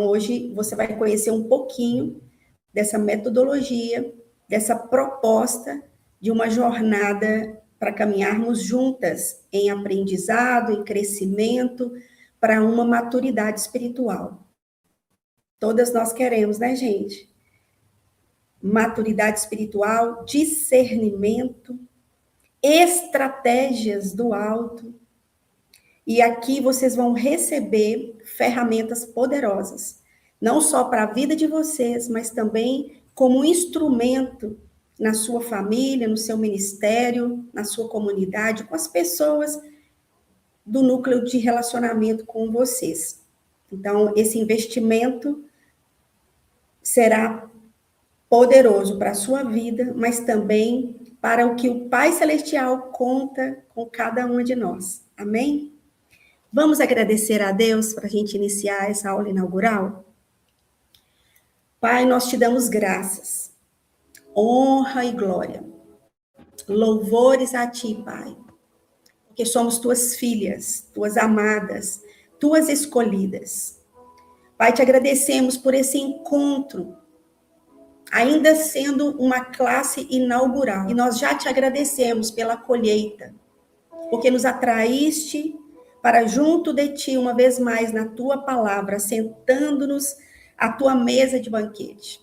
Hoje você vai conhecer um pouquinho dessa metodologia, dessa proposta de uma jornada para caminharmos juntas em aprendizado, em crescimento, para uma maturidade espiritual. Todas nós queremos, né, gente? Maturidade espiritual, discernimento, estratégias do alto. E aqui vocês vão receber ferramentas poderosas, não só para a vida de vocês, mas também como instrumento na sua família, no seu ministério, na sua comunidade, com as pessoas do núcleo de relacionamento com vocês. Então, esse investimento será poderoso para a sua vida, mas também para o que o Pai Celestial conta com cada uma de nós. Amém? Vamos agradecer a Deus para a gente iniciar essa aula inaugural? Pai, nós te damos graças, honra e glória, louvores a ti, Pai, porque somos tuas filhas, tuas amadas, tuas escolhidas. Pai, te agradecemos por esse encontro, ainda sendo uma classe inaugural, e nós já te agradecemos pela colheita, porque nos atraíste para junto de ti, uma vez mais, na tua palavra, sentando-nos à tua mesa de banquete.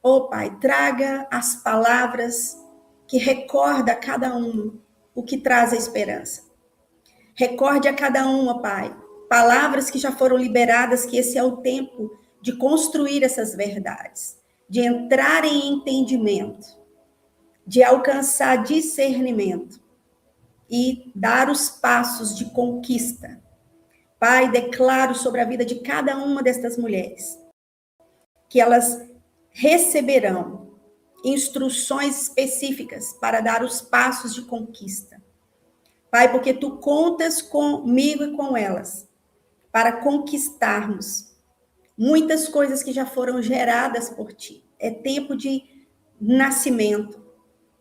Ó Pai, traga as palavras que recorda a cada um o que traz a esperança. Recorde a cada uma, Pai, palavras que já foram liberadas, que esse é o tempo de construir essas verdades, de entrar em entendimento, de alcançar discernimento e dar os passos de conquista. Pai, declaro sobre a vida de cada uma destas mulheres que elas receberão instruções específicas para dar os passos de conquista. Pai, porque tu contas comigo e com elas para conquistarmos muitas coisas que já foram geradas por ti. É tempo de nascimento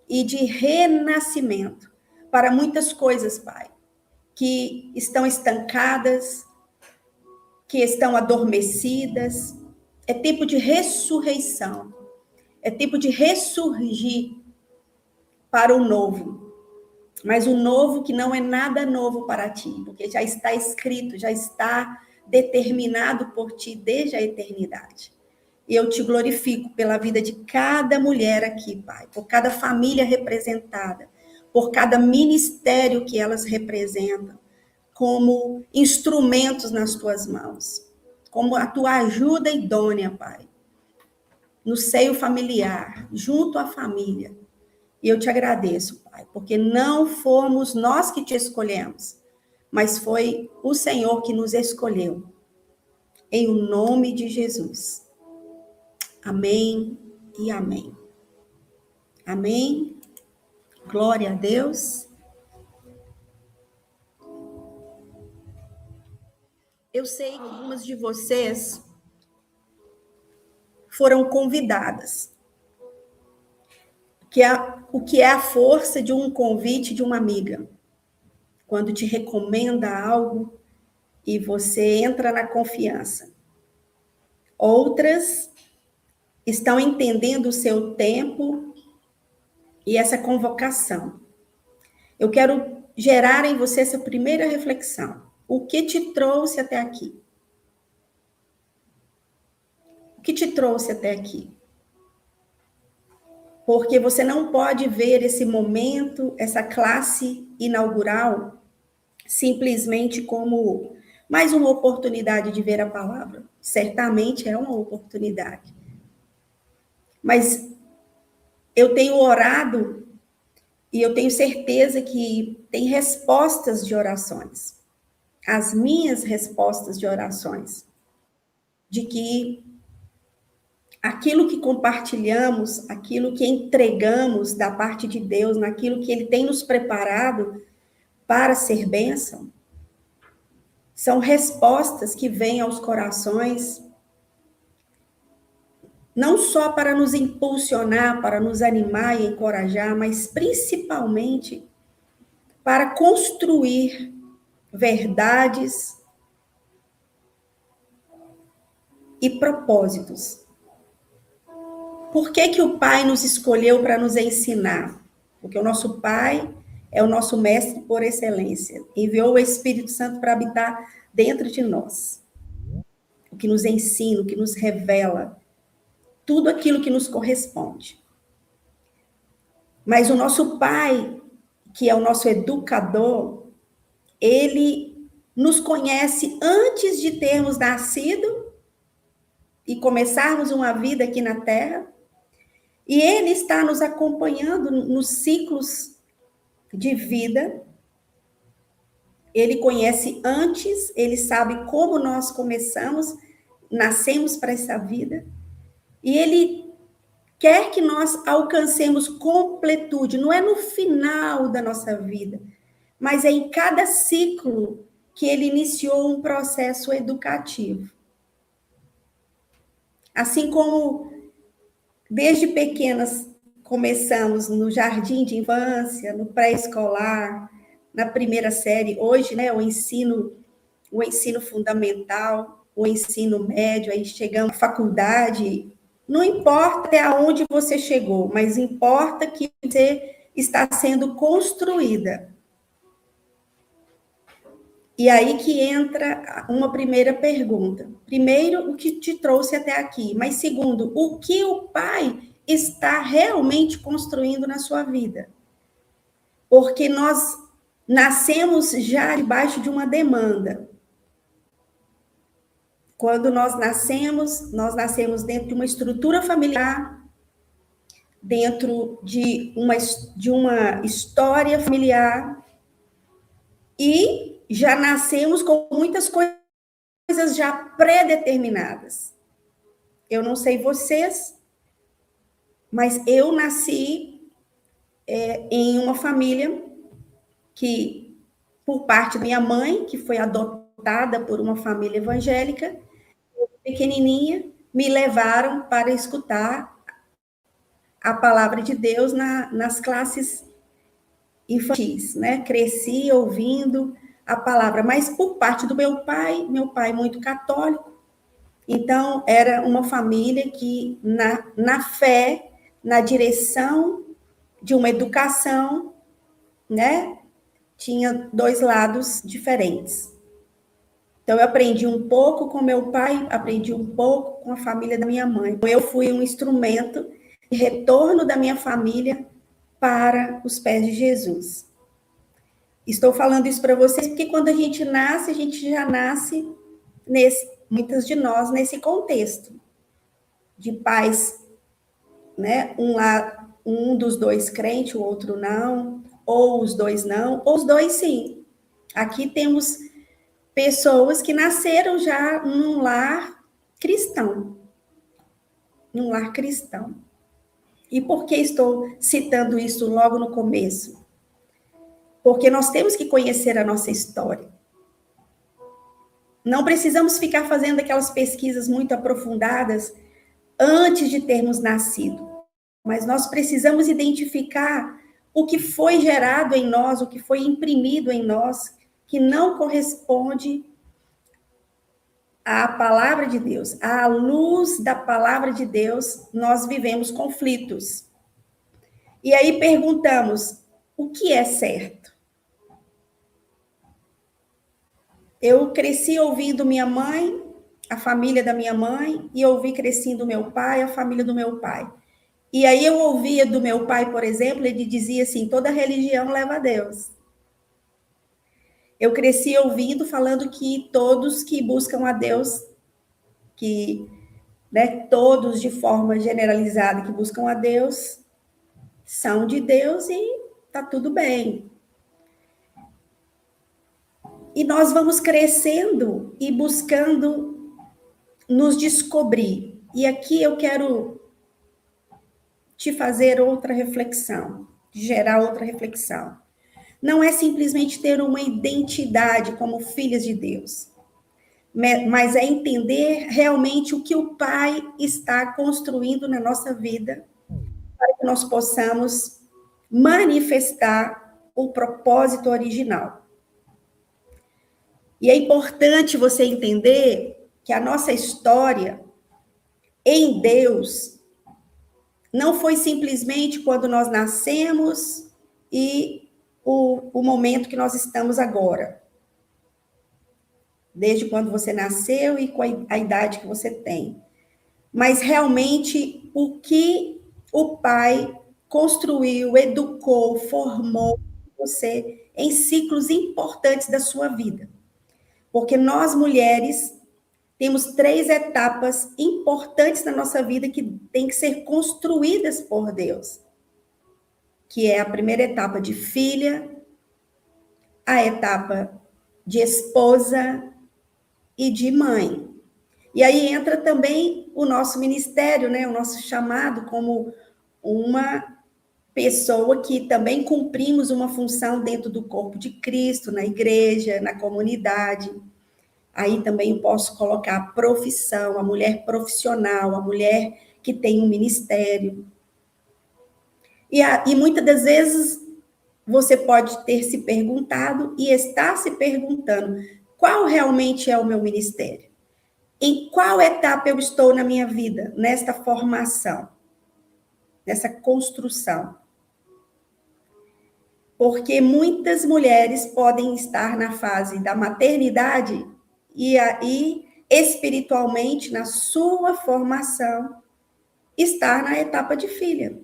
e de renascimento para muitas coisas, Pai, que estão estancadas, que estão adormecidas. É tempo de ressurreição. É tempo de ressurgir para o novo. Mas o novo que não é nada novo para ti, porque já está escrito, já está determinado por ti desde a eternidade. E eu te glorifico pela vida de cada mulher aqui, Pai, por cada família representada, por cada ministério que elas representam, como instrumentos nas tuas mãos, como a tua ajuda idônea, Pai, no seio familiar, junto à família. E eu te agradeço, Pai, porque não fomos nós que te escolhemos, mas foi o Senhor que nos escolheu. Em o nome de Jesus. Amém e amém. Amém. Glória a Deus. Eu sei que algumas de vocês foram convidadas. O que é a força de um convite de uma amiga? Quando te recomenda algo e você entra na confiança. Outras estão entendendo o seu tempo e essa convocação. Eu quero gerar em você essa primeira reflexão. O que te trouxe até aqui? O que te trouxe até aqui? Porque você não pode ver esse momento, essa classe inaugural, simplesmente como mais uma oportunidade de ver a palavra. Certamente é uma oportunidade. Mas eu tenho orado e eu tenho certeza que tem respostas de orações. As minhas respostas de orações. De que aquilo que compartilhamos, aquilo que entregamos da parte de Deus, naquilo que Ele tem nos preparado para ser bênção, são respostas que vêm aos corações, não só para nos impulsionar, para nos animar e encorajar, mas principalmente para construir verdades e propósitos. Por que que o Pai nos escolheu para nos ensinar? Porque o nosso Pai é o nosso mestre por excelência. Enviou o Espírito Santo para habitar dentro de nós. O que nos ensina, o que nos revela, tudo aquilo que nos corresponde. Mas o nosso Pai, que é o nosso educador, ele nos conhece antes de termos nascido e começarmos uma vida aqui na Terra. E ele está nos acompanhando nos ciclos de vida. Ele conhece antes, ele sabe como nós começamos, nascemos para essa vida. E ele quer que nós alcancemos completude, não é no final da nossa vida, mas é em cada ciclo que ele iniciou um processo educativo. Assim como desde pequenas começamos no jardim de infância, no pré-escolar, na primeira série, hoje, né, o ensino fundamental, o ensino médio, aí chegamos à faculdade. Não importa até onde você chegou, mas importa que você está sendo construída. E aí que entra uma primeira pergunta. Primeiro, o que te trouxe até aqui, mas segundo, o que o Pai está realmente construindo na sua vida? Porque nós nascemos já debaixo de uma demanda. Quando nós nascemos dentro de uma estrutura familiar, dentro de uma história familiar, e já nascemos com muitas coisas já pré-determinadas. Eu não sei vocês, mas eu nasci em uma família que, por parte da minha mãe, que foi adotada por uma família evangélica, pequenininha, me levaram para escutar a palavra de Deus nas classes infantis, né? Cresci ouvindo a palavra, mas por parte do meu pai muito católico, então era uma família que na fé, na direção de uma educação, né? Tinha dois lados diferentes. Então, eu aprendi um pouco com meu pai, aprendi um pouco com a família da minha mãe. Eu fui um instrumento de retorno da minha família para os pés de Jesus. Estou falando isso para vocês porque quando a gente já nasce, muitas de nós, nesse contexto de pais, né? Um dos dois crente, o outro não, ou os dois não, ou os dois sim. Aqui temos pessoas que nasceram já num lar cristão. Num lar cristão. E por que estou citando isso logo no começo? Porque nós temos que conhecer a nossa história. Não precisamos ficar fazendo aquelas pesquisas muito aprofundadas antes de termos nascido. Mas nós precisamos identificar o que foi gerado em nós, o que foi imprimido em nós, que não corresponde à palavra de Deus. À luz da palavra de Deus, nós vivemos conflitos. E aí perguntamos, o que é certo? Eu cresci ouvindo minha mãe, a família da minha mãe, e ouvi crescendo meu pai, a família do meu pai. E aí eu ouvia do meu pai, por exemplo, ele dizia assim, toda religião leva a Deus. Eu cresci ouvindo, falando que todos que buscam a Deus, que, né, todos de forma generalizada que buscam a Deus, são de Deus e tá tudo bem. E nós vamos crescendo e buscando nos descobrir. E aqui eu quero te fazer outra reflexão, gerar outra reflexão. Não é simplesmente ter uma identidade como filhas de Deus, mas é entender realmente o que o Pai está construindo na nossa vida, para que nós possamos manifestar o propósito original. E é importante você entender que a nossa história, em Deus não foi simplesmente quando nós nascemos e o momento que nós estamos agora. Desde quando você nasceu e com a idade que você tem. Mas realmente o que o pai construiu, educou, formou você em ciclos importantes da sua vida. Porque nós, mulheres, temos 3 etapas importantes na nossa vida que têm que ser construídas por Deus. Que é a primeira etapa de filha, a etapa de esposa e de mãe. E aí entra também o nosso ministério, né? O nosso chamado como uma pessoa que também cumprimos uma função dentro do corpo de Cristo, na igreja, na comunidade. Aí também eu posso colocar a profissão, a mulher profissional, a mulher que tem um ministério. E muitas das vezes você pode ter se perguntado e está se perguntando qual realmente é o meu ministério? Em qual etapa eu estou na minha vida, nesta formação, nessa construção? Porque muitas mulheres podem estar na fase da maternidade e aí, espiritualmente, na sua formação, estar na etapa de filha.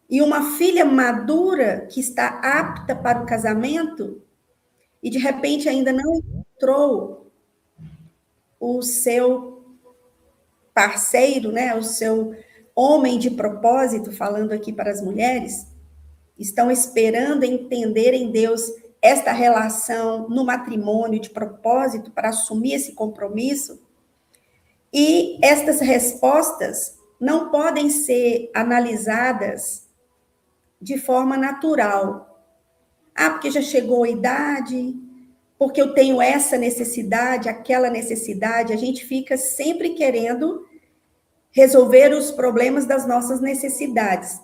E uma filha madura, que está apta para o casamento, e de repente ainda não encontrou o seu parceiro, né, o seu homem de propósito, falando aqui para as mulheres, estão esperando entender em Deus esta relação no matrimônio de propósito para assumir esse compromisso. E estas respostas não podem ser analisadas de forma natural. Ah, porque já chegou a idade, porque eu tenho essa necessidade, aquela necessidade. A gente fica sempre querendo resolver os problemas das nossas necessidades.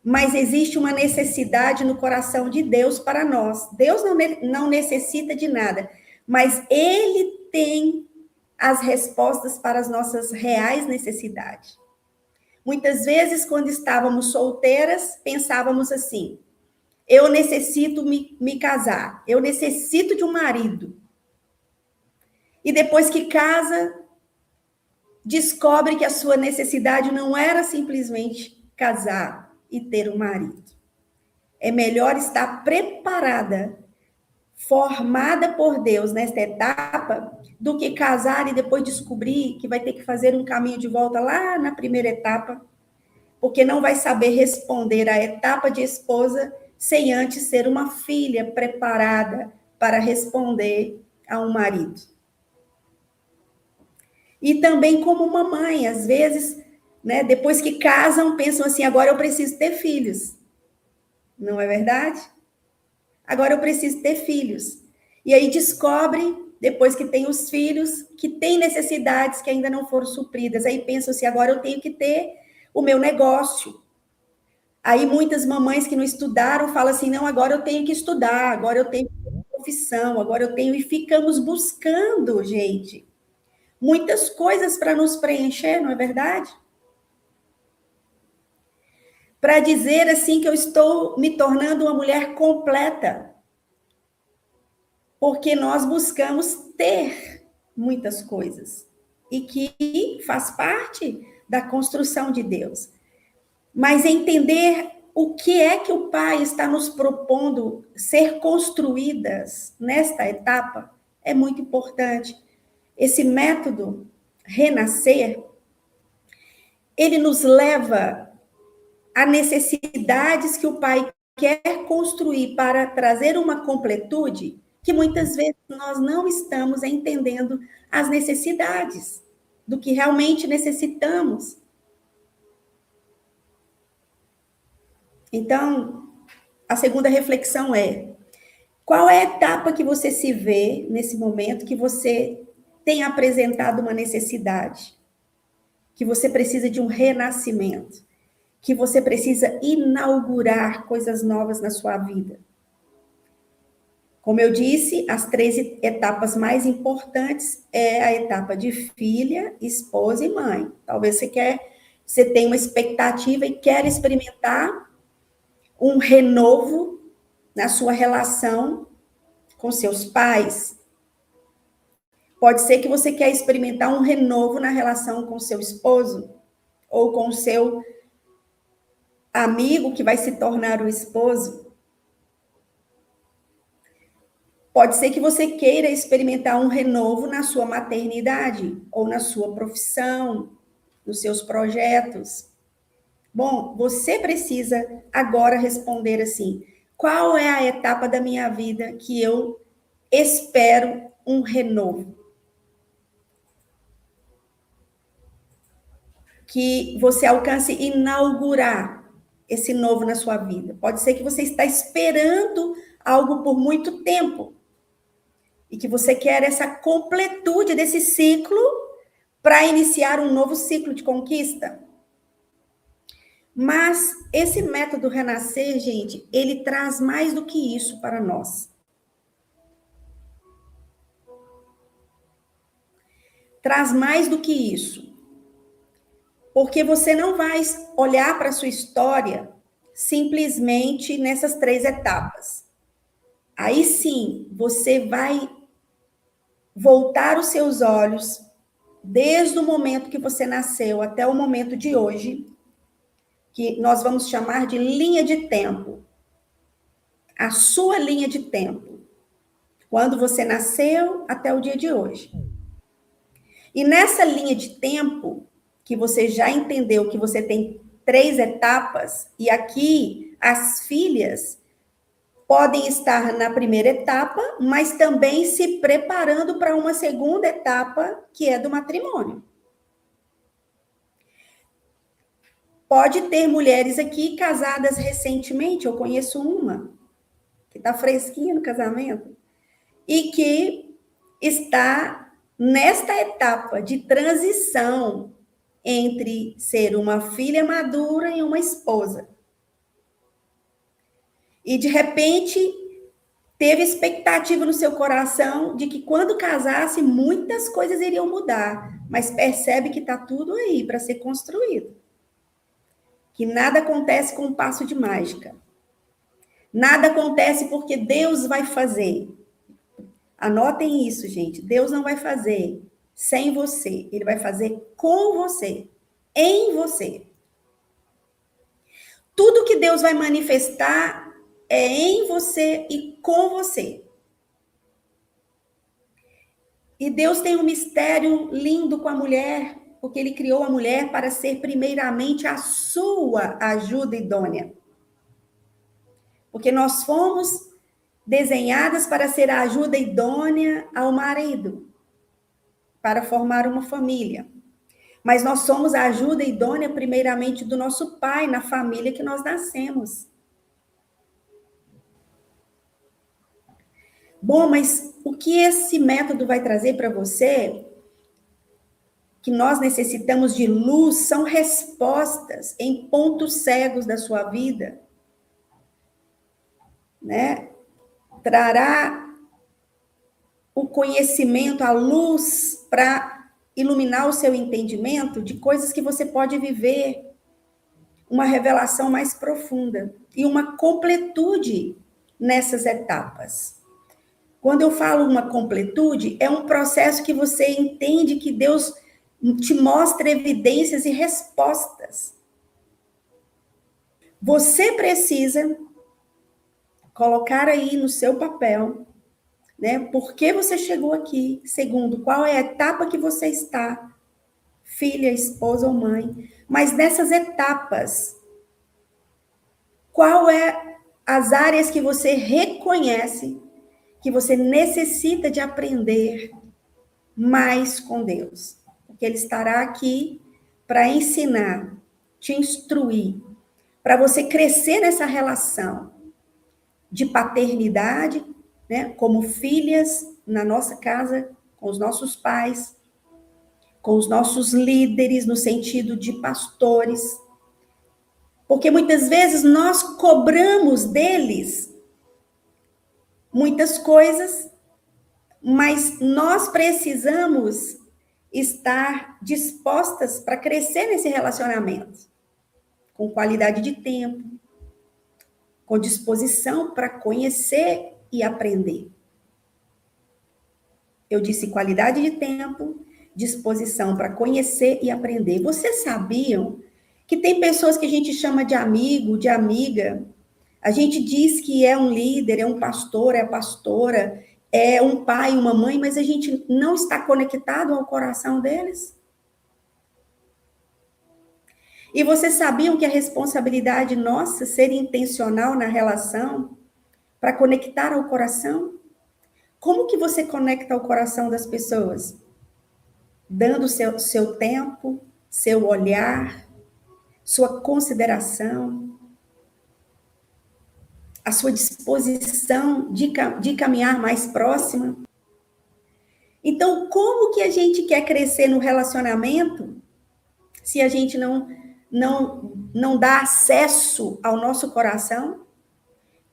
Mas existe uma necessidade no coração de Deus para nós. Deus não necessita de nada, mas Ele tem as respostas para as nossas reais necessidades. Muitas vezes, quando estávamos solteiras, pensávamos assim: eu necessito me casar, eu necessito de um marido. E depois que casa, descobre que a sua necessidade não era simplesmente casar e ter um marido. É melhor estar preparada, formada por Deus nesta etapa, do que casar e depois descobrir que vai ter que fazer um caminho de volta lá na primeira etapa, porque não vai saber responder à etapa de esposa sem antes ser uma filha preparada para responder a um marido. E também como uma mãe, às vezes, né, depois que casam, pensam assim: agora eu preciso ter filhos. Não é verdade? Agora eu preciso ter filhos. E aí descobre, depois que tem os filhos, que tem necessidades que ainda não foram supridas. Aí pensam assim: agora eu tenho que ter o meu negócio. Aí muitas mamães que não estudaram falam assim: não, agora eu tenho que estudar, agora eu tenho profissão, agora eu tenho... E ficamos buscando, gente, muitas coisas para nos preencher, não é verdade? Para dizer assim que eu estou me tornando uma mulher completa. Porque nós buscamos ter muitas coisas. E que faz parte da construção de Deus. Mas entender o que é que o Pai está nos propondo ser construídas nesta etapa é muito importante. Esse método renascer, ele nos leva a necessidades que o Pai quer construir para trazer uma completude que muitas vezes nós não estamos entendendo as necessidades do que realmente necessitamos. Então, a segunda reflexão é: qual é a etapa que você se vê nesse momento que você tem apresentado uma necessidade, que você precisa de um renascimento, que você precisa inaugurar coisas novas na sua vida? Como eu disse, as 3 etapas mais importantes é a etapa de filha, esposa e mãe. Talvez você tenha uma expectativa e quer experimentar um renovo na sua relação com seus pais. Pode ser que você quer experimentar um renovo na relação com seu esposo ou com seu amigo que vai se tornar o esposo. Pode ser que você queira experimentar um renovo na sua maternidade ou na sua profissão, nos seus projetos. Bom, você precisa agora responder assim: qual é a etapa da minha vida que eu espero um renovo? Que você alcance inaugurar esse novo na sua vida. Pode ser que você está esperando algo por muito tempo e que você quer essa completude desse ciclo para iniciar um novo ciclo de conquista. Mas esse método Renascer, gente, ele traz mais do que isso para nós. Traz mais do que isso. Porque você não vai olhar para a sua história simplesmente nessas 3 etapas. Aí sim, você vai voltar os seus olhos desde o momento que você nasceu até o momento de hoje, que nós vamos chamar de linha de tempo. A sua linha de tempo. Quando você nasceu até o dia de hoje. E nessa linha de tempo, que você já entendeu que você tem 3 etapas, e aqui as filhas podem estar na primeira etapa, mas também se preparando para uma segunda etapa, que é do matrimônio. Pode ter mulheres aqui casadas recentemente, eu conheço uma, que está fresquinha no casamento, e que está nesta etapa de transição entre ser uma filha madura e uma esposa. E, de repente, teve expectativa no seu coração de que, quando casasse, muitas coisas iriam mudar, mas percebe que está tudo aí para ser construído. Que nada acontece com um passo de mágica. Nada acontece porque Deus vai fazer. Anotem isso, gente. Deus não vai fazer sem você. Ele vai fazer com você, em você. Tudo que Deus vai manifestar é em você e com você. E Deus tem um mistério lindo com a mulher, porque ele criou a mulher para ser primeiramente a sua ajuda idônea. Porque nós fomos desenhadas para ser a ajuda idônea ao marido, para formar uma família. Mas nós somos a ajuda idônea primeiramente do nosso pai, na família que nós nascemos. Bom, mas o que esse método vai trazer para você, que nós necessitamos de luz, são respostas em pontos cegos da sua vida, né? Trará o conhecimento, a luz para iluminar o seu entendimento de coisas que você pode viver, uma revelação mais profunda e uma completude nessas etapas. Quando eu falo uma completude, é um processo que você entende que Deus te mostra evidências e respostas. Você precisa colocar aí no seu papel, né? Por que você chegou aqui? Segundo, qual é a etapa que você está? Filha, esposa ou mãe. Mas nessas etapas, qual é as áreas que você reconhece que você necessita de aprender mais com Deus? Porque Ele estará aqui para ensinar, te instruir, para você crescer nessa relação de paternidade, né, como filhas na nossa casa, com os nossos pais, com os nossos líderes, no sentido de pastores. Porque muitas vezes nós cobramos deles muitas coisas, mas nós precisamos estar dispostas para crescer nesse relacionamento, com qualidade de tempo, com disposição para conhecer e aprender. Eu disse qualidade de tempo, disposição para conhecer e aprender. Vocês sabiam que tem pessoas que a gente chama de amigo, de amiga? A gente diz que é um líder, é um pastor, é pastora, é um pai, uma mãe, mas a gente não está conectado ao coração deles? E vocês sabiam que a responsabilidade nossa ser intencional na relação para conectar ao coração? Como que você conecta ao coração das pessoas? Dando seu tempo, seu olhar, sua consideração, a sua disposição de caminhar mais próxima. Então, como que a gente quer crescer no relacionamento se a gente não dá acesso ao nosso coração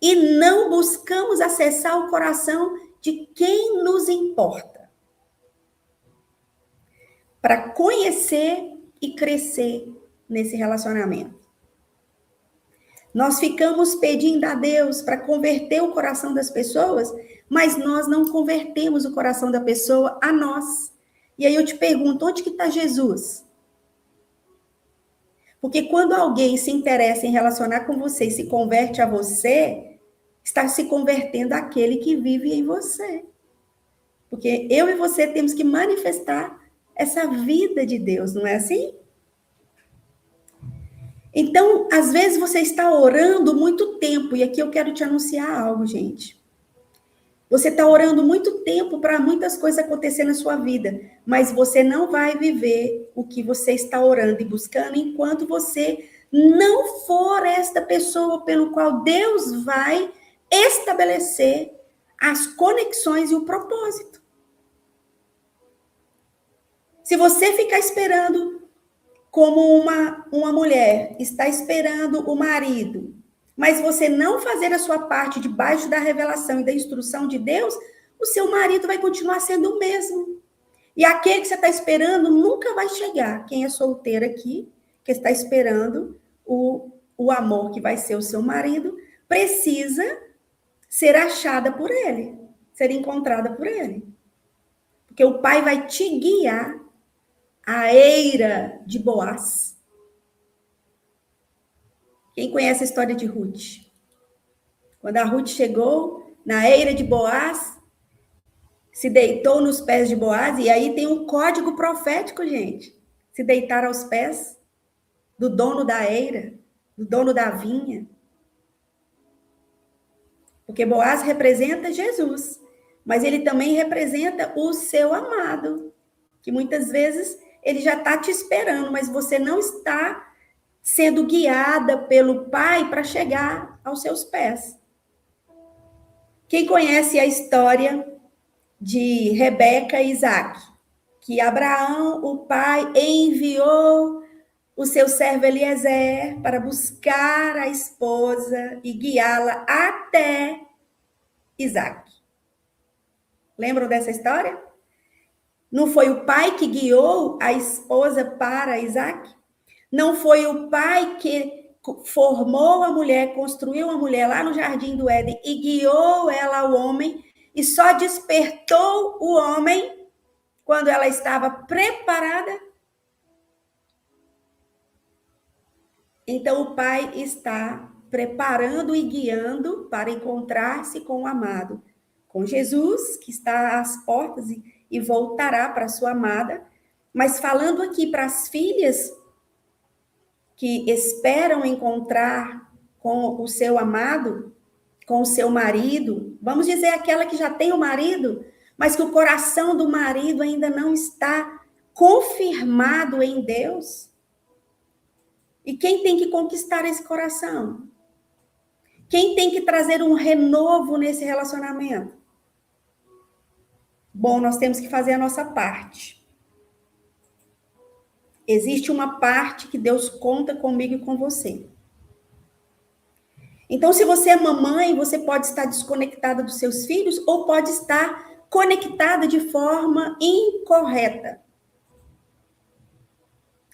e não buscamos acessar o coração de quem nos importa para conhecer e crescer nesse relacionamento? Nós ficamos pedindo a Deus para converter o coração das pessoas, mas nós não convertemos o coração da pessoa a nós. E aí eu te pergunto, onde que está Jesus? Porque quando alguém se interessa em relacionar com você e se converte a você, está se convertendo àquele que vive em você. Porque eu e você temos que manifestar essa vida de Deus, não é assim? Então, às vezes você está orando muito tempo, e aqui eu quero te anunciar algo, gente. Você está orando muito tempo para muitas coisas acontecer na sua vida, mas você não vai viver o que você está orando e buscando enquanto você não for esta pessoa pelo qual Deus vai estabelecer as conexões e o propósito. Se você ficar esperando como uma mulher está esperando o marido, mas você não fazer a sua parte debaixo da revelação e da instrução de Deus, o seu marido vai continuar sendo o mesmo. E aquele que você está esperando nunca vai chegar. Quem é solteiro aqui, que está esperando o amor que vai ser o seu marido, precisa ser achada por ele, ser encontrada por ele. Porque o pai vai te guiar à eira de Boaz. Quem conhece a história de Ruth? Quando a Ruth chegou na eira de Boaz, se deitou nos pés de Boaz, e aí tem um código profético, gente. Se deitar aos pés do dono da eira, do dono da vinha. Porque Boaz representa Jesus, mas ele também representa o seu amado, que muitas vezes ele já está te esperando, mas você não está sendo guiada pelo Pai para chegar aos seus pés. Quem conhece a história de Rebeca e Isaac? Que Abraão, o pai, enviou o seu servo Eliezer para buscar a esposa e guiá-la até Isaac. Lembram dessa história? Não foi o pai que guiou a esposa para Isaac? Não foi o pai que formou a mulher, construiu a mulher lá no Jardim do Éden e guiou ela ao homem e só despertou o homem quando ela estava preparada? Então, o pai está preparando e guiando para encontrar-se com o amado, com Jesus, que está às portas e voltará para sua amada, mas falando aqui para as filhas que esperam encontrar com o seu amado, com o seu marido, vamos dizer aquela que já tem o marido, mas que o coração do marido ainda não está confirmado em Deus. E quem tem que conquistar esse coração? Quem tem que trazer um renovo nesse relacionamento? Bom, nós temos que fazer a nossa parte. Existe uma parte que Deus conta comigo e com você. Então, se você é mamãe, você pode estar desconectada dos seus filhos ou pode estar conectada de forma incorreta.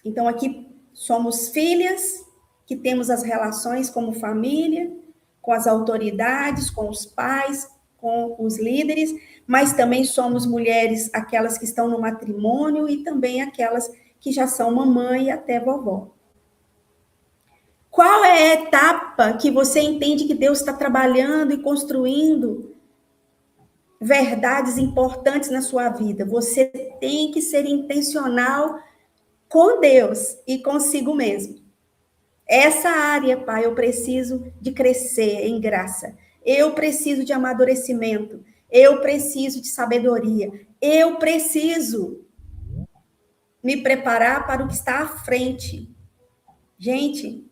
Então, aqui somos filhas que temos as relações como família, com as autoridades, com os pais, com os líderes, mas também somos mulheres, aquelas que estão no matrimônio e também aquelas que já são mamãe e até vovó. Qual é a etapa que você entende que Deus está trabalhando e construindo verdades importantes na sua vida? Você tem que ser intencional com Deus e consigo mesmo. Essa área, Pai, eu preciso de crescer em graça. Eu preciso de amadurecimento. Eu preciso de sabedoria. Eu preciso me preparar para o que está à frente. Gente,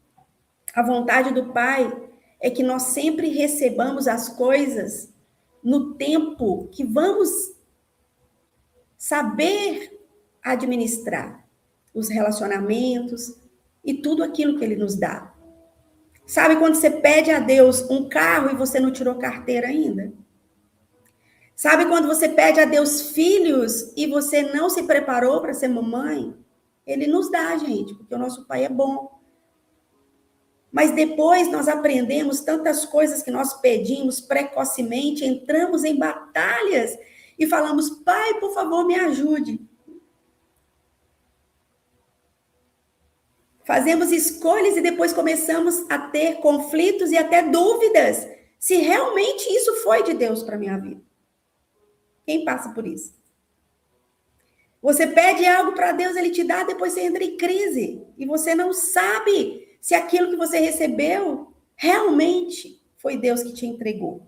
a vontade do Pai é que nós sempre recebamos as coisas no tempo que vamos saber administrar os relacionamentos e tudo aquilo que Ele nos dá. Sabe quando você pede a Deus um carro e você não tirou carteira ainda? Sabe quando você pede a Deus filhos e você não se preparou para ser mamãe? Ele nos dá, gente, porque o nosso Pai é bom. Mas depois nós aprendemos tantas coisas que nós pedimos precocemente, entramos em batalhas e falamos, Pai, por favor, me ajude. Fazemos escolhas e depois começamos a ter conflitos e até dúvidas se realmente isso foi de Deus para a minha vida. Quem passa por isso? Você pede algo para Deus, Ele te dá, depois você entra em crise. E você não sabe se aquilo que você recebeu realmente foi Deus que te entregou.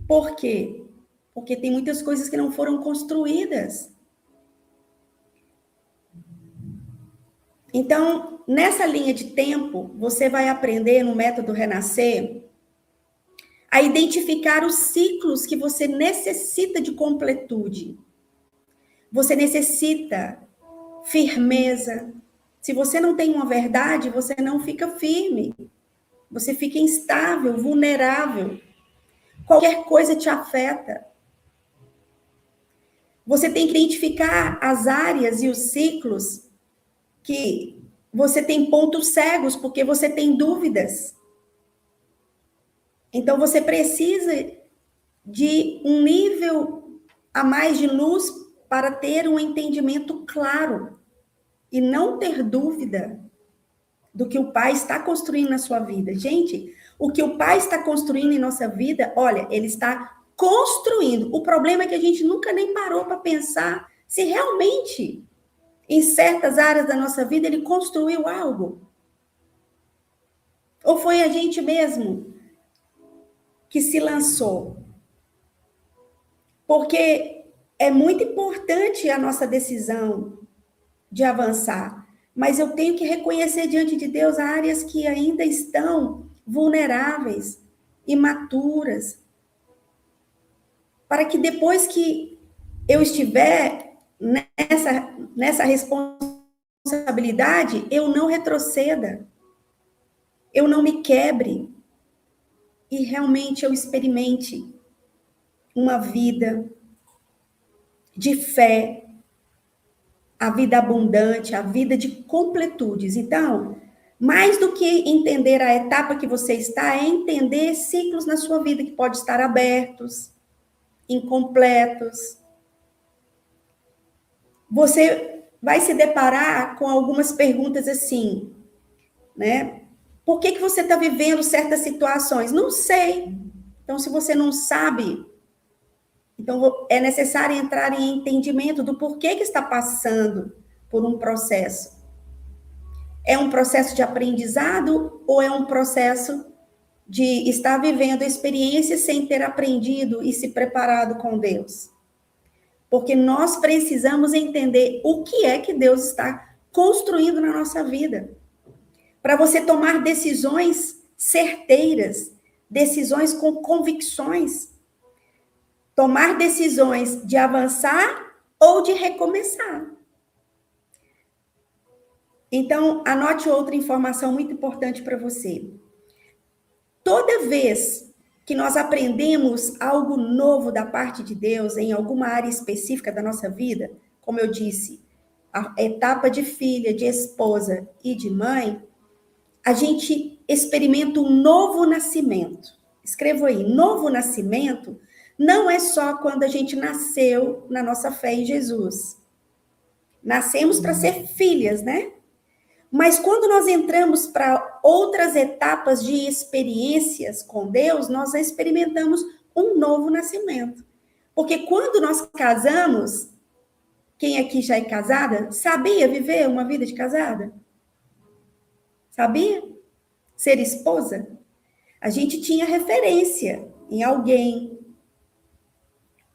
Por quê? Porque tem muitas coisas que não foram construídas. Então, nessa linha de tempo, você vai aprender no método Renascer a identificar os ciclos que você necessita de completude. Você necessita firmeza. Se você não tem uma verdade, você não fica firme. Você fica instável, vulnerável. Qualquer coisa te afeta. Você tem que identificar as áreas e os ciclos que você tem pontos cegos, porque você tem dúvidas. Então, você precisa de um nível a mais de luz para ter um entendimento claro e não ter dúvida do que o Pai está construindo na sua vida. Gente, o que o Pai está construindo em nossa vida, olha, Ele está construindo. O problema é que a gente nunca nem parou para pensar se realmente, em certas áreas da nossa vida, Ele construiu algo. Ou foi a gente mesmo que se lançou? Porque é muito importante a nossa decisão de avançar, mas eu tenho que reconhecer diante de Deus áreas que ainda estão vulneráveis, imaturas, para que depois que eu estiver nessa responsabilidade, eu não retroceda, eu não me quebre, e realmente eu experimente uma vida de fé, a vida abundante, a vida de completudes. Então, mais do que entender a etapa que você está, é entender ciclos na sua vida que podem estar abertos, incompletos. Você vai se deparar com algumas perguntas assim, né? Por que você está vivendo certas situações? Não sei. Então, se você não sabe, então é necessário entrar em entendimento do porquê que está passando por um processo. É um processo de aprendizado ou é um processo de estar vivendo experiências sem ter aprendido e se preparado com Deus? Porque nós precisamos entender o que é que Deus está construindo na nossa vida. Para você tomar decisões certeiras, decisões com convicções. Tomar decisões de avançar ou de recomeçar. Então, anote outra informação muito importante para você. Toda vez que nós aprendemos algo novo da parte de Deus em alguma área específica da nossa vida, como eu disse, a etapa de filha, de esposa e de mãe, a gente experimenta um novo nascimento. Escrevo aí, novo nascimento não é só quando a gente nasceu na nossa fé em Jesus. Nascemos para ser filhas, né? Mas quando nós entramos para outras etapas de experiências com Deus, nós experimentamos um novo nascimento. Porque quando nós casamos, quem aqui já é casada, sabia viver uma vida de casada? Sabia? Ser esposa? A gente tinha referência em alguém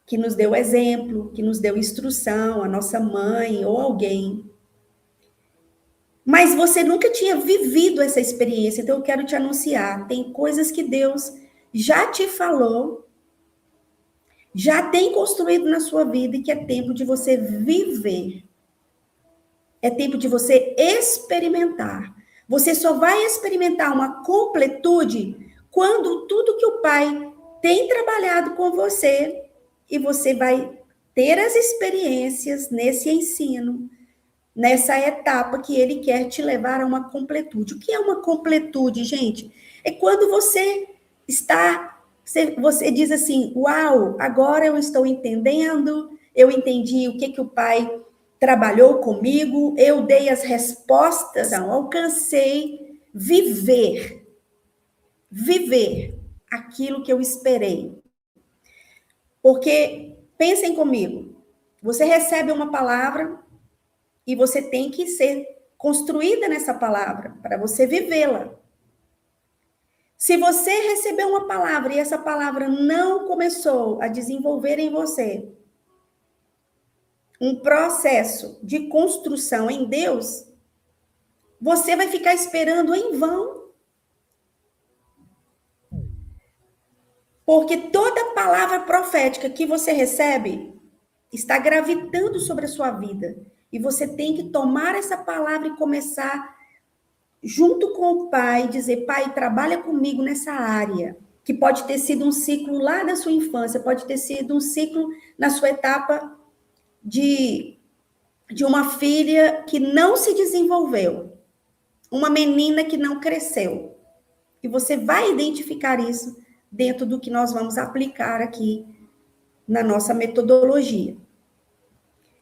que nos deu exemplo, que nos deu instrução, a nossa mãe ou alguém. Mas você nunca tinha vivido essa experiência, então eu quero te anunciar. Tem coisas que Deus já te falou, já tem construído na sua vida e que é tempo de você viver. É tempo de você experimentar. Você só vai experimentar uma completude quando tudo que o Pai tem trabalhado com você e você vai ter as experiências nesse ensino, nessa etapa que ele quer te levar a uma completude. O que é uma completude, gente? É quando você está, você diz assim, uau, agora eu estou entendendo, eu entendi o que o Pai trabalhou comigo, eu dei as respostas, não, alcancei viver aquilo que eu esperei. Porque, pensem comigo, você recebe uma palavra, e você tem que ser construída nessa palavra para você vivê-la. Se você recebeu uma palavra e essa palavra não começou a desenvolver em você um processo de construção em Deus, você vai ficar esperando em vão. Porque toda palavra profética que você recebe está gravitando sobre a sua vida. E você tem que tomar essa palavra e começar junto com o pai, dizer, pai, trabalha comigo nessa área, que pode ter sido um ciclo lá da sua infância, pode ter sido um ciclo na sua etapa de uma filha que não se desenvolveu, uma menina que não cresceu. E você vai identificar isso dentro do que nós vamos aplicar aqui na nossa metodologia.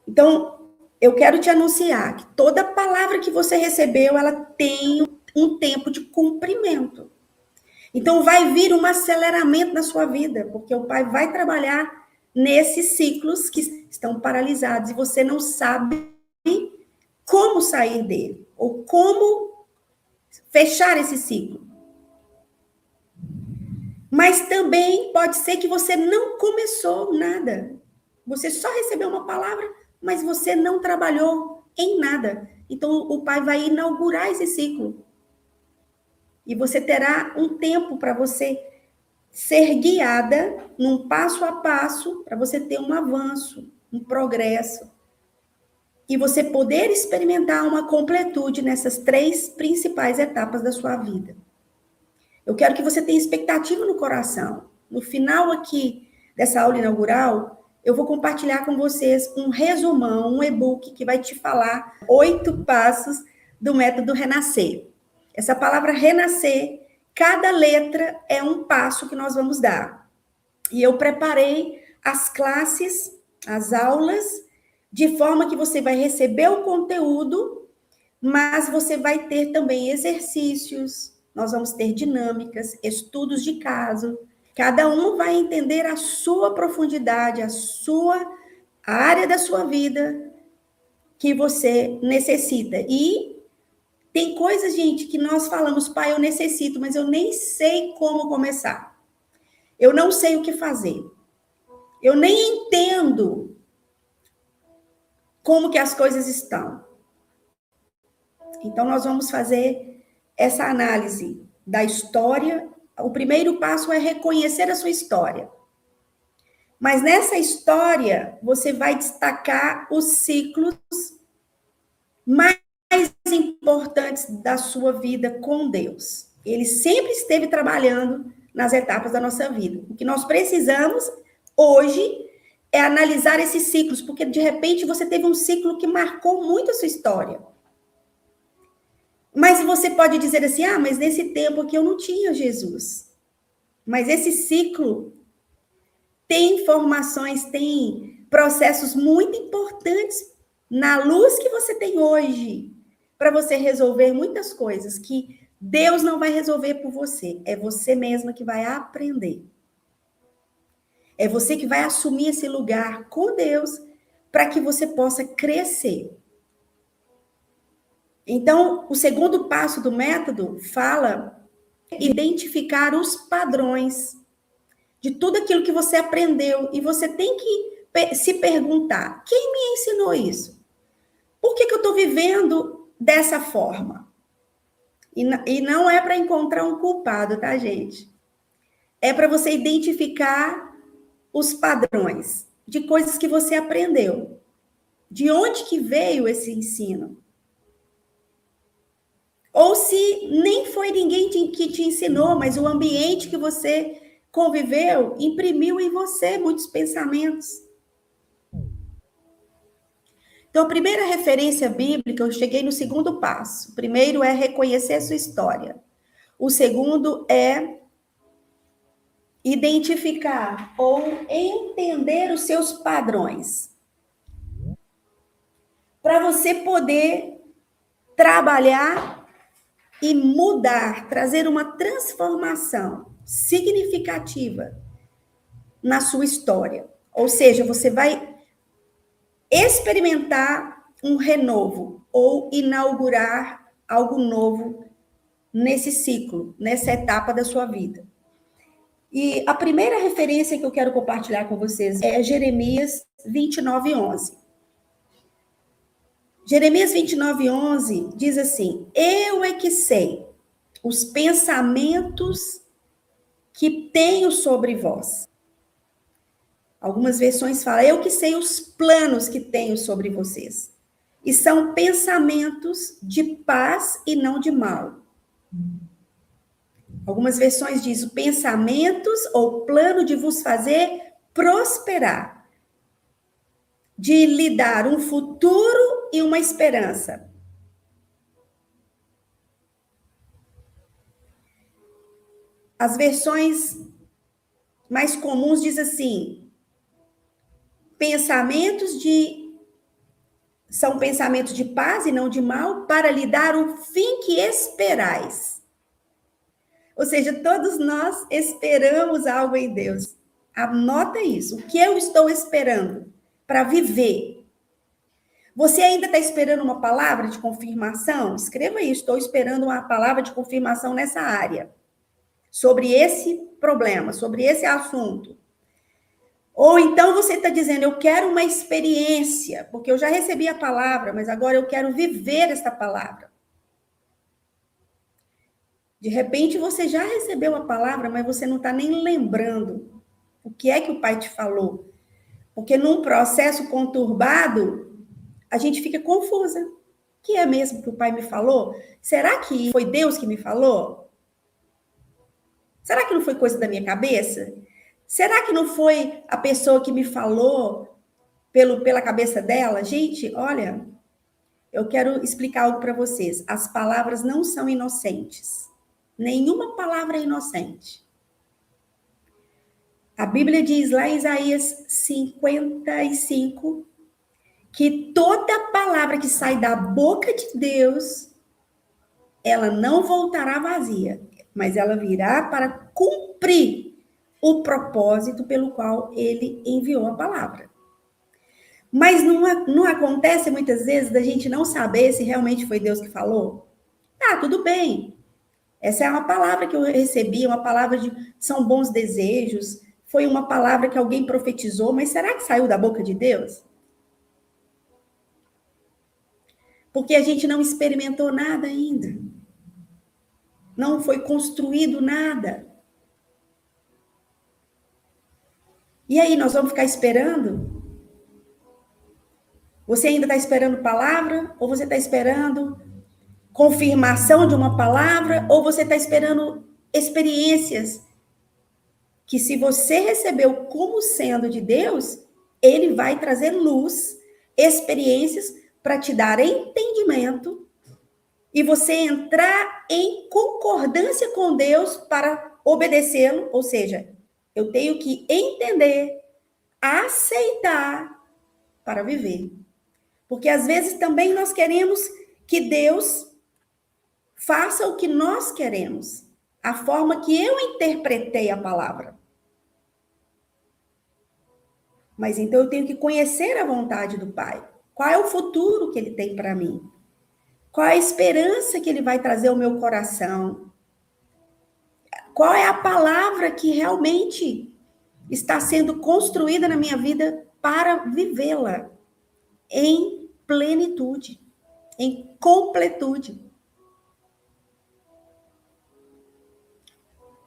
Então, eu quero te anunciar que toda palavra que você recebeu, ela tem um tempo de cumprimento. Então, vai vir um aceleramento na sua vida, porque o Pai vai trabalhar nesses ciclos que estão paralisados e você não sabe como sair dele, ou como fechar esse ciclo. Mas também pode ser que você não começou nada. Você só recebeu uma palavra, mas você não trabalhou em nada. Então, o Pai vai inaugurar esse ciclo. E você terá um tempo para você ser guiada num passo a passo, para você ter um avanço, um progresso. E você poder experimentar uma completude nessas 3 principais etapas da sua vida. Eu quero que você tenha expectativa no coração. No final aqui dessa aula inaugural, eu vou compartilhar com vocês um resumão, um e-book que vai te falar 8 passos do método Renascer. Essa palavra renascer, cada letra é um passo que nós vamos dar. E eu preparei as classes, as aulas, de forma que você vai receber o conteúdo, mas você vai ter também exercícios, nós vamos ter dinâmicas, estudos de caso. Cada um vai entender a sua profundidade, a área da sua vida que você necessita. E tem coisas, gente, que nós falamos, pai, eu necessito, mas eu nem sei como começar. Eu não sei o que fazer. Eu nem entendo como que as coisas estão. Então, nós vamos fazer essa análise da história. O primeiro passo é reconhecer a sua história. Mas nessa história, você vai destacar os ciclos mais importantes da sua vida com Deus. Ele sempre esteve trabalhando nas etapas da nossa vida. O que nós precisamos hoje é analisar esses ciclos, porque de repente você teve um ciclo que marcou muito a sua história. Mas você pode dizer assim: ah, mas nesse tempo aqui eu não tinha Jesus. Mas esse ciclo tem informações, tem processos muito importantes na luz que você tem hoje, para você resolver muitas coisas que Deus não vai resolver por você. É você mesma que vai aprender. É você que vai assumir esse lugar com Deus para que você possa crescer. Então, o segundo passo do método fala identificar os padrões de tudo aquilo que você aprendeu. E você tem que se perguntar: quem me ensinou isso? Por que eu estou vivendo dessa forma? E não é para encontrar um culpado, tá, gente? É para você identificar os padrões de coisas que você aprendeu. De onde que veio esse ensino? Ou se nem foi ninguém que te ensinou, mas o ambiente que você conviveu imprimiu em você muitos pensamentos. Então, a primeira referência bíblica, eu cheguei no segundo passo. O primeiro é reconhecer a sua história. O segundo é identificar ou entender os seus padrões. Para você poder trabalhar e mudar, trazer uma transformação significativa na sua história. Ou seja, você vai experimentar um renovo ou inaugurar algo novo nesse ciclo, nessa etapa da sua vida. E a primeira referência que eu quero compartilhar com vocês é Jeremias 29:11. Jeremias 29:11 diz assim: eu é que sei os pensamentos que tenho sobre vós. Algumas versões falam: eu que sei os planos que tenho sobre vocês. E são pensamentos de paz e não de mal. Algumas versões dizem pensamentos ou plano de vos fazer prosperar, de lhe dar um futuro e uma esperança. As versões mais comuns dizem assim: são pensamentos de paz e não de mal, para lhe dar o fim que esperais. Ou seja, todos nós esperamos algo em Deus. Anota isso. O que eu estou esperando para viver? Você ainda está esperando uma palavra de confirmação? Escreva aí: estou esperando uma palavra de confirmação nessa área, sobre esse problema, sobre esse assunto. Ou então você está dizendo: eu quero uma experiência, porque eu já recebi a palavra, mas agora eu quero viver esta palavra. De repente você já recebeu a palavra, mas você não está nem lembrando o que é que o Pai te falou. Porque num processo conturbado, a gente fica confusa. O que é mesmo que o Pai me falou? Será que foi Deus que me falou? Será que não foi coisa da minha cabeça? Será que não foi a pessoa que me falou pela cabeça dela? Gente, olha, eu quero explicar algo para vocês. As palavras não são inocentes. Nenhuma palavra é inocente. A Bíblia diz lá em Isaías 55 que toda palavra que sai da boca de Deus, ela não voltará vazia, mas ela virá para cumprir o propósito pelo qual ele enviou a palavra. Mas não acontece muitas vezes da gente não saber se realmente foi Deus que falou? Tá, tudo bem. Essa é uma palavra que eu recebi, uma palavra de são bons desejos, foi uma palavra que alguém profetizou, mas será que saiu da boca de Deus? Porque a gente não experimentou nada ainda. Não foi construído nada. E aí, nós vamos ficar esperando? Você ainda está esperando palavra? Ou você está esperando confirmação de uma palavra? Ou você está esperando experiências que, se você recebeu como sendo de Deus, ele vai trazer luz, experiências para te dar entendimento e você entrar em concordância com Deus para obedecê-lo. Ou seja, eu tenho que entender, aceitar para viver. Porque às vezes também nós queremos que Deus faça o que nós queremos, a forma que eu interpretei a palavra. Mas então eu tenho que conhecer a vontade do Pai. Qual é o futuro que ele tem para mim? Qual é a esperança que ele vai trazer ao meu coração? Qual é a palavra que realmente está sendo construída na minha vida para vivê-la em plenitude, em completude?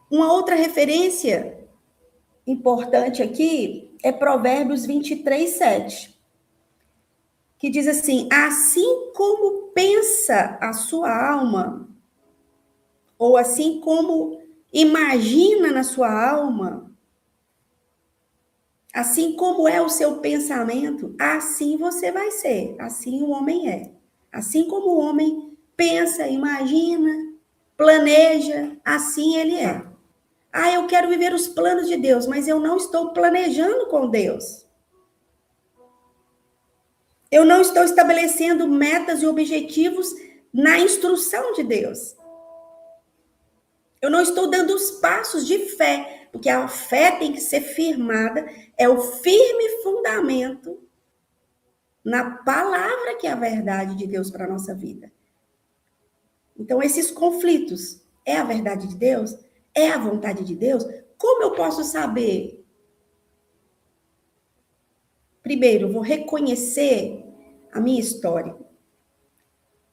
Uma outra referência importante aqui é Provérbios 23, 7, que diz assim: assim como pensa a sua alma, ou assim como imagina na sua alma, assim como é o seu pensamento, assim você vai ser, assim o homem é. Assim como o homem pensa, imagina, planeja, assim ele é. Ah, eu quero viver os planos de Deus, mas eu não estou planejando com Deus. Eu não estou estabelecendo metas e objetivos na instrução de Deus. Eu não estou dando os passos de fé, porque a fé tem que ser firmada, é o firme fundamento na palavra que é a verdade de Deus para a nossa vida. Então, esses conflitos, é a verdade de Deus? É a vontade de Deus? Como eu posso saber? Primeiro, eu vou reconhecer a minha história.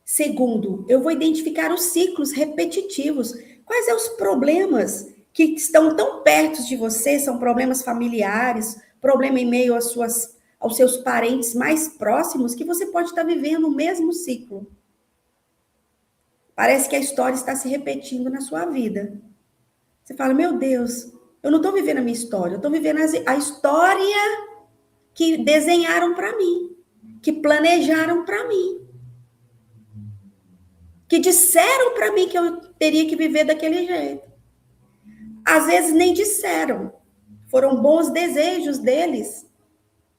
Segundo, eu vou identificar os ciclos repetitivos. Quais são os problemas que estão tão perto de você? São problemas familiares, problema em meio aos seus parentes mais próximos, que você pode estar vivendo o mesmo ciclo. Parece que a história está se repetindo na sua vida. Você fala, meu Deus, eu não estou vivendo a minha história, eu estou vivendo a história que desenharam para mim, que planejaram para mim, que disseram para mim que eu teria que viver daquele jeito. Às vezes nem disseram, foram bons desejos deles,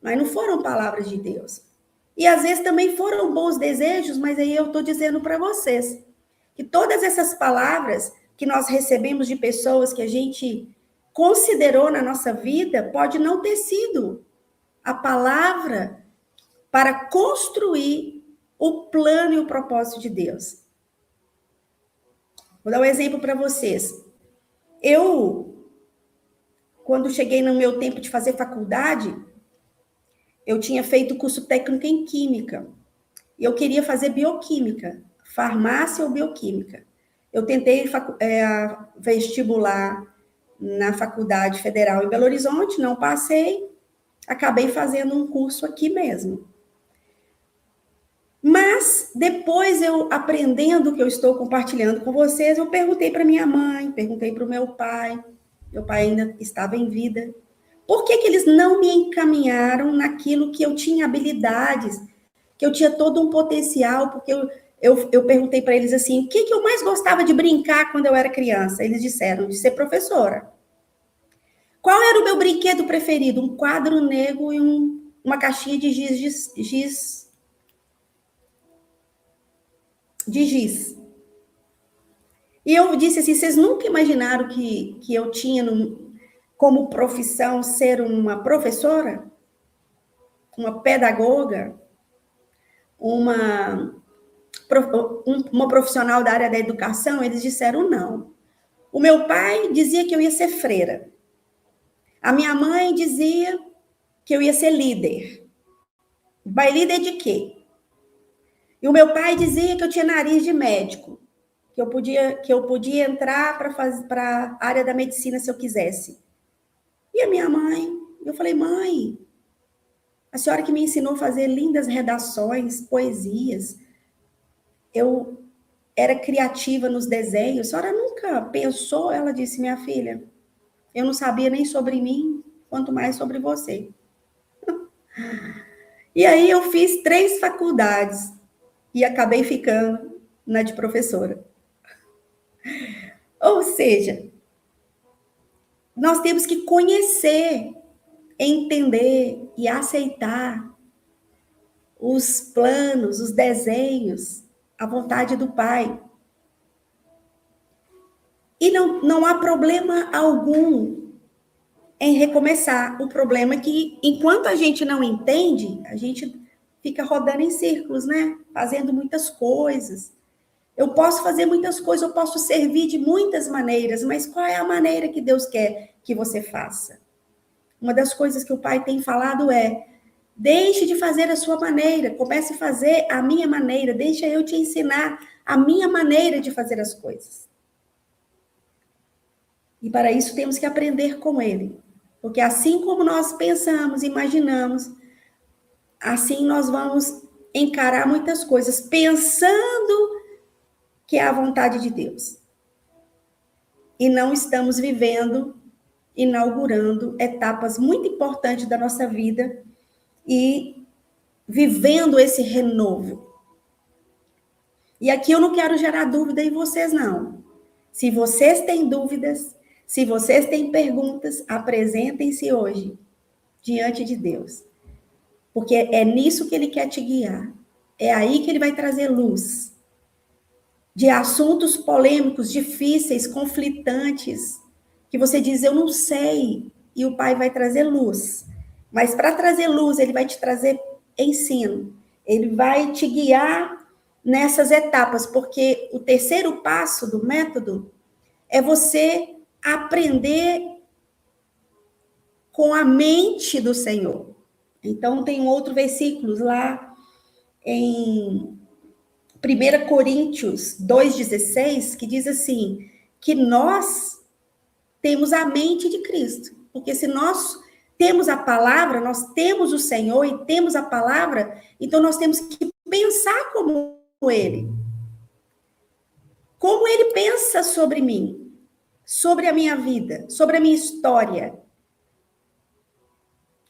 mas não foram palavras de Deus. E às vezes também foram bons desejos, mas aí eu estou dizendo para vocês que todas essas palavras que nós recebemos de pessoas que a gente considerou na nossa vida, pode não ter sido a palavra para construir o plano e o propósito de Deus. Vou dar um exemplo para vocês. Quando cheguei no meu tempo de fazer faculdade, eu tinha feito curso técnico em Química. E eu queria fazer Bioquímica, farmácia ou Bioquímica. Eu tentei vestibular na Faculdade Federal em Belo Horizonte, não passei, acabei fazendo um curso aqui mesmo. Mas, depois eu aprendendo o que eu estou compartilhando com vocês, eu perguntei para minha mãe, perguntei para o meu pai ainda estava em vida, por que eles não me encaminharam naquilo que eu tinha habilidades, que eu tinha todo um potencial, porque eu perguntei para eles assim, o que eu mais gostava de brincar quando eu era criança? Eles disseram, de ser professora. Qual era o meu brinquedo preferido? Um quadro negro e uma caixinha de giz. E eu disse assim, vocês nunca imaginaram que eu tinha como profissão ser uma professora? Uma pedagoga? Uma profissional da área da educação? Eles disseram não. O meu pai dizia que eu ia ser freira. A minha mãe dizia que eu ia ser líder. Mas líder de quê? E o meu pai dizia que eu tinha nariz de médico, que eu podia entrar para a área da medicina se eu quisesse. E a minha mãe, eu falei, mãe, A senhora que me ensinou a fazer lindas redações, poesias. Eu era criativa nos desenhos. A senhora nunca pensou? Ela disse, minha filha, eu não sabia nem sobre mim, quanto mais sobre você. E aí eu fiz 3 faculdades e acabei ficando na de professora. Ou seja, nós temos que conhecer, entender e aceitar os planos, os desenhos, a vontade do Pai. E não há problema algum em recomeçar. O problema é que, enquanto a gente não entende, a gente fica rodando em círculos, né? Fazendo muitas coisas. Eu posso fazer muitas coisas, eu posso servir de muitas maneiras, mas qual é a maneira que Deus quer que você faça? Uma das coisas que o Pai tem falado é: deixe de fazer a sua maneira, comece a fazer a minha maneira, deixa eu te ensinar a minha maneira de fazer as coisas. E para isso temos que aprender com Ele. Porque assim como nós pensamos, imaginamos, assim nós vamos encarar muitas coisas, pensando que é a vontade de Deus. E não estamos vivendo, inaugurando etapas muito importantes da nossa vida e vivendo esse renovo. E aqui eu não quero gerar dúvida em vocês, não. Se vocês têm dúvidas, se vocês têm perguntas, apresentem-se hoje diante de Deus. Porque é nisso que Ele quer te guiar. É aí que Ele vai trazer luz. De assuntos polêmicos, difíceis, conflitantes, que você diz, eu não sei, e o Pai vai trazer luz. Mas para trazer luz, Ele vai te trazer ensino. Ele vai te guiar nessas etapas, porque o terceiro passo do método é você aprender com a mente do Senhor. Então, tem outro versículo lá em 1 Coríntios 2,16, que diz assim, que nós temos a mente de Cristo. Porque se nós temos a palavra, nós temos o Senhor e temos a palavra, então nós temos que pensar como Ele. Como Ele pensa sobre mim, sobre a minha vida, sobre a minha história.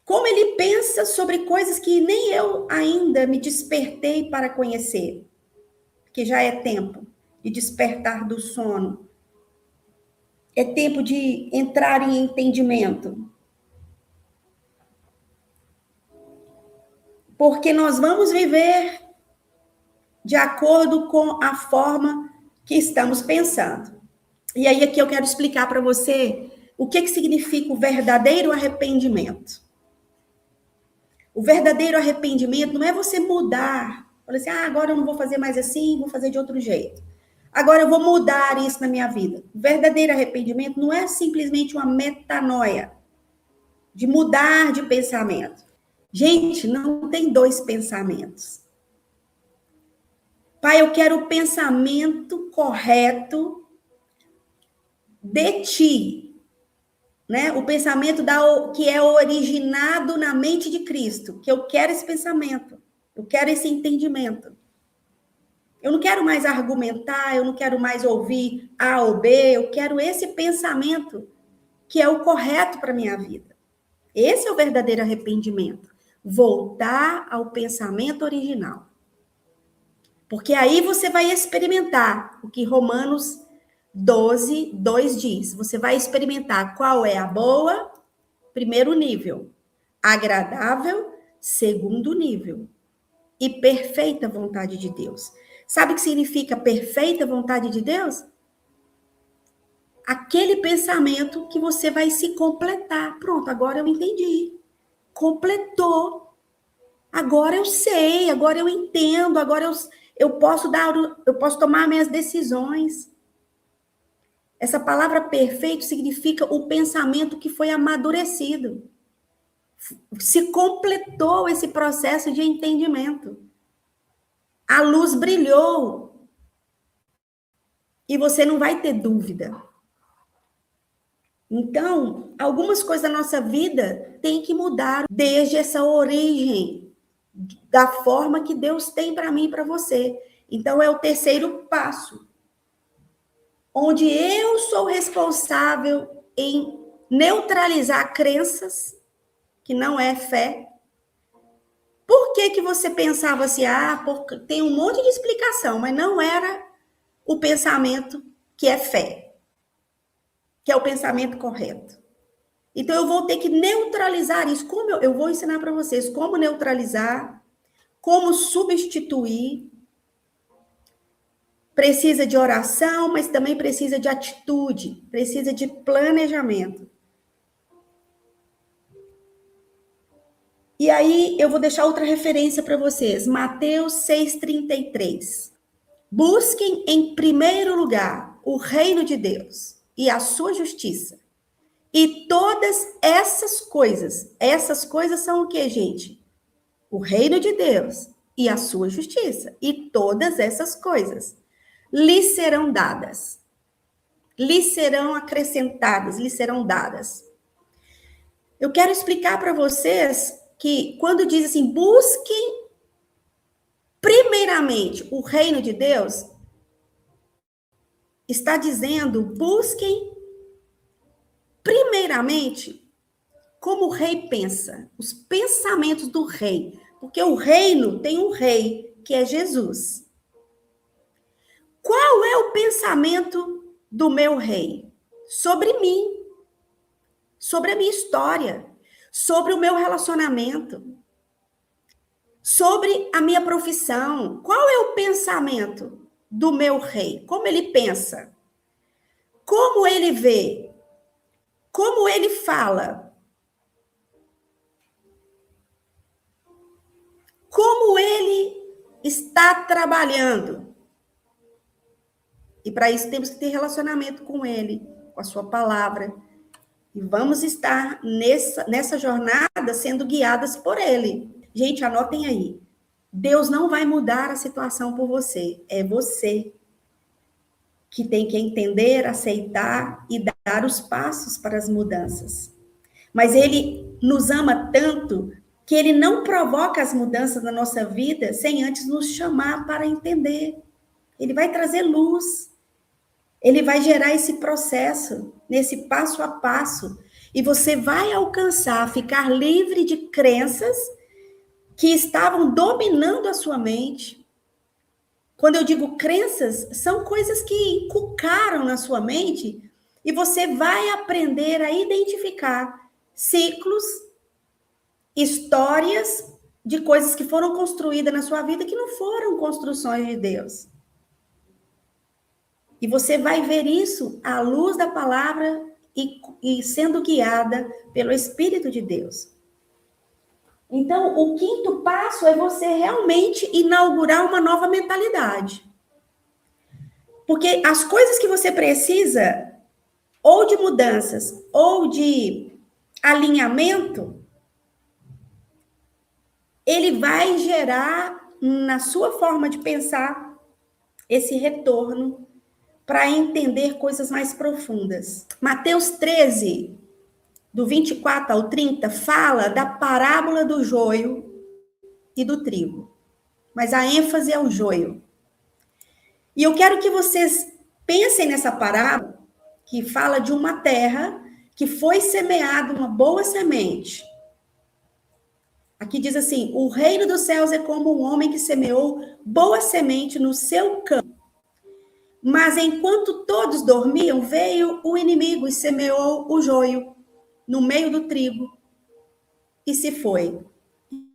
Como Ele pensa sobre coisas que nem eu ainda me despertei para conhecer. Que já é tempo de despertar do sono. É tempo de entrar em entendimento. Porque nós vamos viver de acordo com a forma que estamos pensando. E aí aqui eu quero explicar para você o que significa o verdadeiro arrependimento. O verdadeiro arrependimento não é você mudar. Falar assim, agora eu não vou fazer mais assim, vou fazer de outro jeito. Agora eu vou mudar isso na minha vida. O verdadeiro arrependimento não é simplesmente uma metanoia, de mudar de pensamento. Gente, não tem 2 pensamentos. Pai, eu quero o pensamento correto de ti, né? O pensamento que é originado na mente de Cristo, que eu quero esse pensamento, eu quero esse entendimento. Eu não quero mais argumentar, eu não quero mais ouvir A ou B, eu quero esse pensamento que é o correto para a minha vida. Esse é o verdadeiro arrependimento. Voltar ao pensamento original. Porque aí você vai experimentar o que Romanos 12, 2 diz. Você vai experimentar qual é a boa, primeiro nível, agradável, segundo nível, e perfeita vontade de Deus. Sabe o que significa perfeita vontade de Deus? Aquele pensamento que você vai se completar. Pronto, agora eu entendi. Completou. Agora eu sei, agora eu entendo, agora eu posso tomar minhas decisões. Essa palavra perfeito significa o pensamento que foi amadurecido. Se completou esse processo de entendimento. A luz brilhou. E você não vai ter dúvida. Então, algumas coisas da nossa vida têm que mudar desde essa origem, da forma que Deus tem para mim e para você. Então, é o terceiro passo, onde eu sou responsável em neutralizar crenças, que não é fé. Por que que você pensava assim? Porque tem um monte de explicação, mas não era o pensamento que é fé, que é o pensamento correto. Então, eu vou ter que neutralizar isso. Como eu vou ensinar para vocês como neutralizar, como substituir. Precisa de oração, mas também precisa de atitude, precisa de planejamento. E aí, eu vou deixar outra referência para vocês. Mateus 6,33. Busquem em primeiro lugar o reino de Deus e a sua justiça. E todas essas coisas são o que, gente? O reino de Deus e a sua justiça. E todas essas coisas lhes serão dadas. Lhes serão acrescentadas, lhes serão dadas. Eu quero explicar para vocês que quando diz assim, busquem primeiramente o reino de Deus, está dizendo, busquem primeiramente como o rei pensa, os pensamentos do rei, porque o reino tem um rei, que é Jesus. Qual é o pensamento do meu rei? Sobre mim, sobre a minha história, sobre o meu relacionamento, sobre a minha profissão. Qual é o pensamento do meu rei? Como ele pensa? Como ele vê? Como ele fala? Como ele está trabalhando? E para isso temos que ter relacionamento com ele, com a sua palavra. E vamos estar nessa jornada sendo guiadas por ele. Gente, anotem aí. Deus não vai mudar a situação por você. É você que tem que entender, aceitar e dar os passos para as mudanças. Mas ele nos ama tanto que ele não provoca as mudanças na nossa vida sem antes nos chamar para entender. Ele vai trazer luz. Ele vai gerar esse processo, nesse passo a passo. E você vai alcançar, ficar livre de crenças que estavam dominando a sua mente. Quando eu digo crenças, são coisas que inculcaram na sua mente e você vai aprender a identificar ciclos, histórias de coisas que foram construídas na sua vida que não foram construções de Deus. E você vai ver isso à luz da palavra e sendo guiada pelo Espírito de Deus. Então, o quinto passo é você realmente inaugurar uma nova mentalidade. Porque as coisas que você precisa, ou de mudanças, ou de alinhamento, ele vai gerar na sua forma de pensar esse retorno para entender coisas mais profundas. Mateus 13, do 24 ao 30, fala da parábola do joio e do trigo. Mas a ênfase é o joio. E eu quero que vocês pensem nessa parábola que fala de uma terra que foi semeada uma boa semente. Aqui diz assim, o reino dos céus é como um homem que semeou boa semente no seu campo. Mas enquanto todos dormiam, veio o inimigo e semeou o joio no meio do trigo e se foi.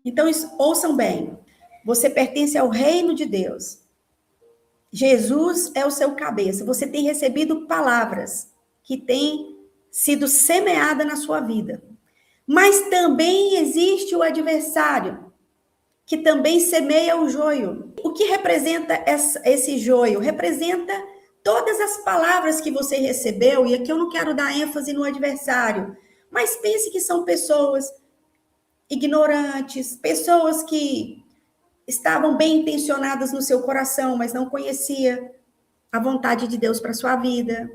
Então, ouçam bem. Você pertence ao reino de Deus. Jesus é o seu cabeça. Você tem recebido palavras que têm sido semeadas na sua vida. Mas também existe o adversário, que também semeia o joio. O que representa esse joio? Representa todas as palavras que você recebeu, e aqui eu não quero dar ênfase no adversário, mas pense que são pessoas ignorantes, pessoas que estavam bem intencionadas no seu coração, mas não conhecia a vontade de Deus para sua vida.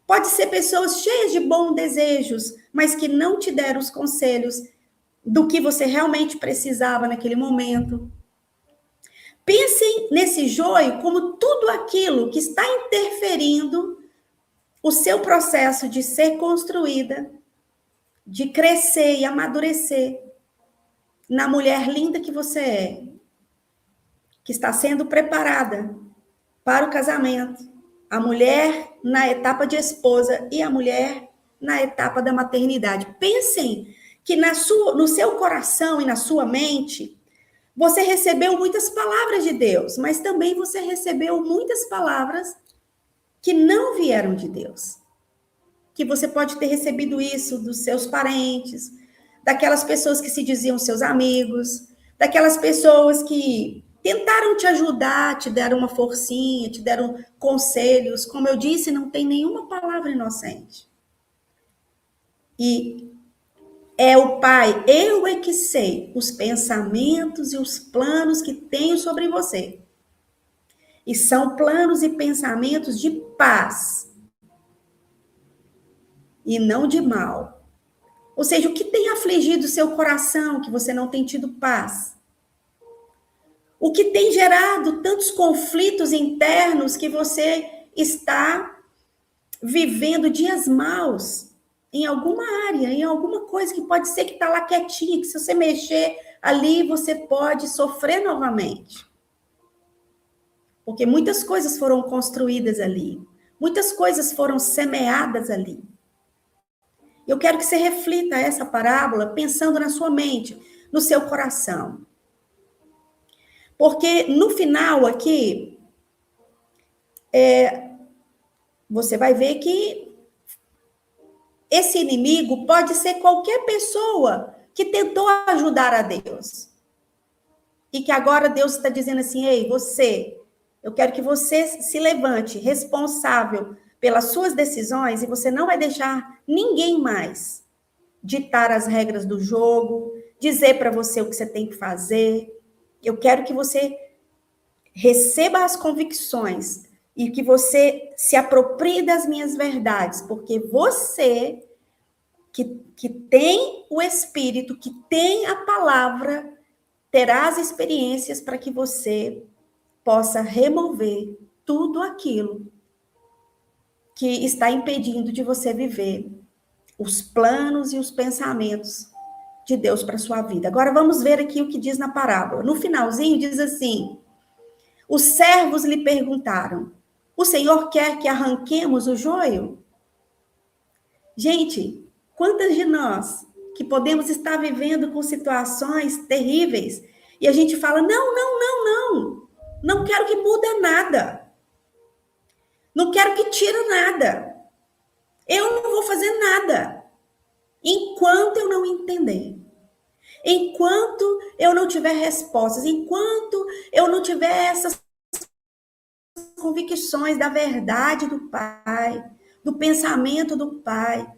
Pode ser pessoas cheias de bons desejos, mas que não te deram os conselhos do que você realmente precisava naquele momento. Pensem nesse joio como tudo aquilo que está interferindo o seu processo de ser construída, de crescer e amadurecer na mulher linda que você é, que está sendo preparada para o casamento. A mulher na etapa de esposa e a mulher na etapa da maternidade. Pensem que no seu coração e na sua mente, você recebeu muitas palavras de Deus, mas também você recebeu muitas palavras que não vieram de Deus. Que você pode ter recebido isso dos seus parentes, daquelas pessoas que se diziam seus amigos, daquelas pessoas que tentaram te ajudar, te deram uma forcinha, te deram conselhos. Como eu disse, não tem nenhuma palavra inocente. E é o Pai, eu é que sei os pensamentos e os planos que tenho sobre você. E são planos e pensamentos de paz e não de mal. Ou seja, o que tem afligido o seu coração que você não tem tido paz? O que tem gerado tantos conflitos internos que você está vivendo dias maus em alguma área, em alguma coisa que pode ser que está lá quietinha, que se você mexer ali, você pode sofrer novamente. Porque muitas coisas foram construídas ali, muitas coisas foram semeadas ali. Eu quero que você reflita essa parábola pensando na sua mente, no seu coração. Porque no final aqui, você vai ver que esse inimigo pode ser qualquer pessoa que tentou ajudar a Deus. E que agora Deus está dizendo assim, ei, você, eu quero que você se levante responsável pelas suas decisões e você não vai deixar ninguém mais ditar as regras do jogo, dizer para você o que você tem que fazer. Eu quero que você receba as convicções e que você se aproprie das minhas verdades, porque você que tem o Espírito, que tem a palavra, terá as experiências para que você possa remover tudo aquilo que está impedindo de você viver os planos e os pensamentos de Deus para a sua vida. Agora vamos ver aqui o que diz na parábola. No finalzinho diz assim, os servos lhe perguntaram, o Senhor quer que arranquemos o joio? Gente, quantas de nós que podemos estar vivendo com situações terríveis e a gente fala, não quero que mude nada. Não quero que tire nada. Eu não vou fazer nada. Enquanto eu não entender. Enquanto eu não tiver respostas. Enquanto eu não tiver essas convicções da verdade do Pai. Do pensamento do Pai.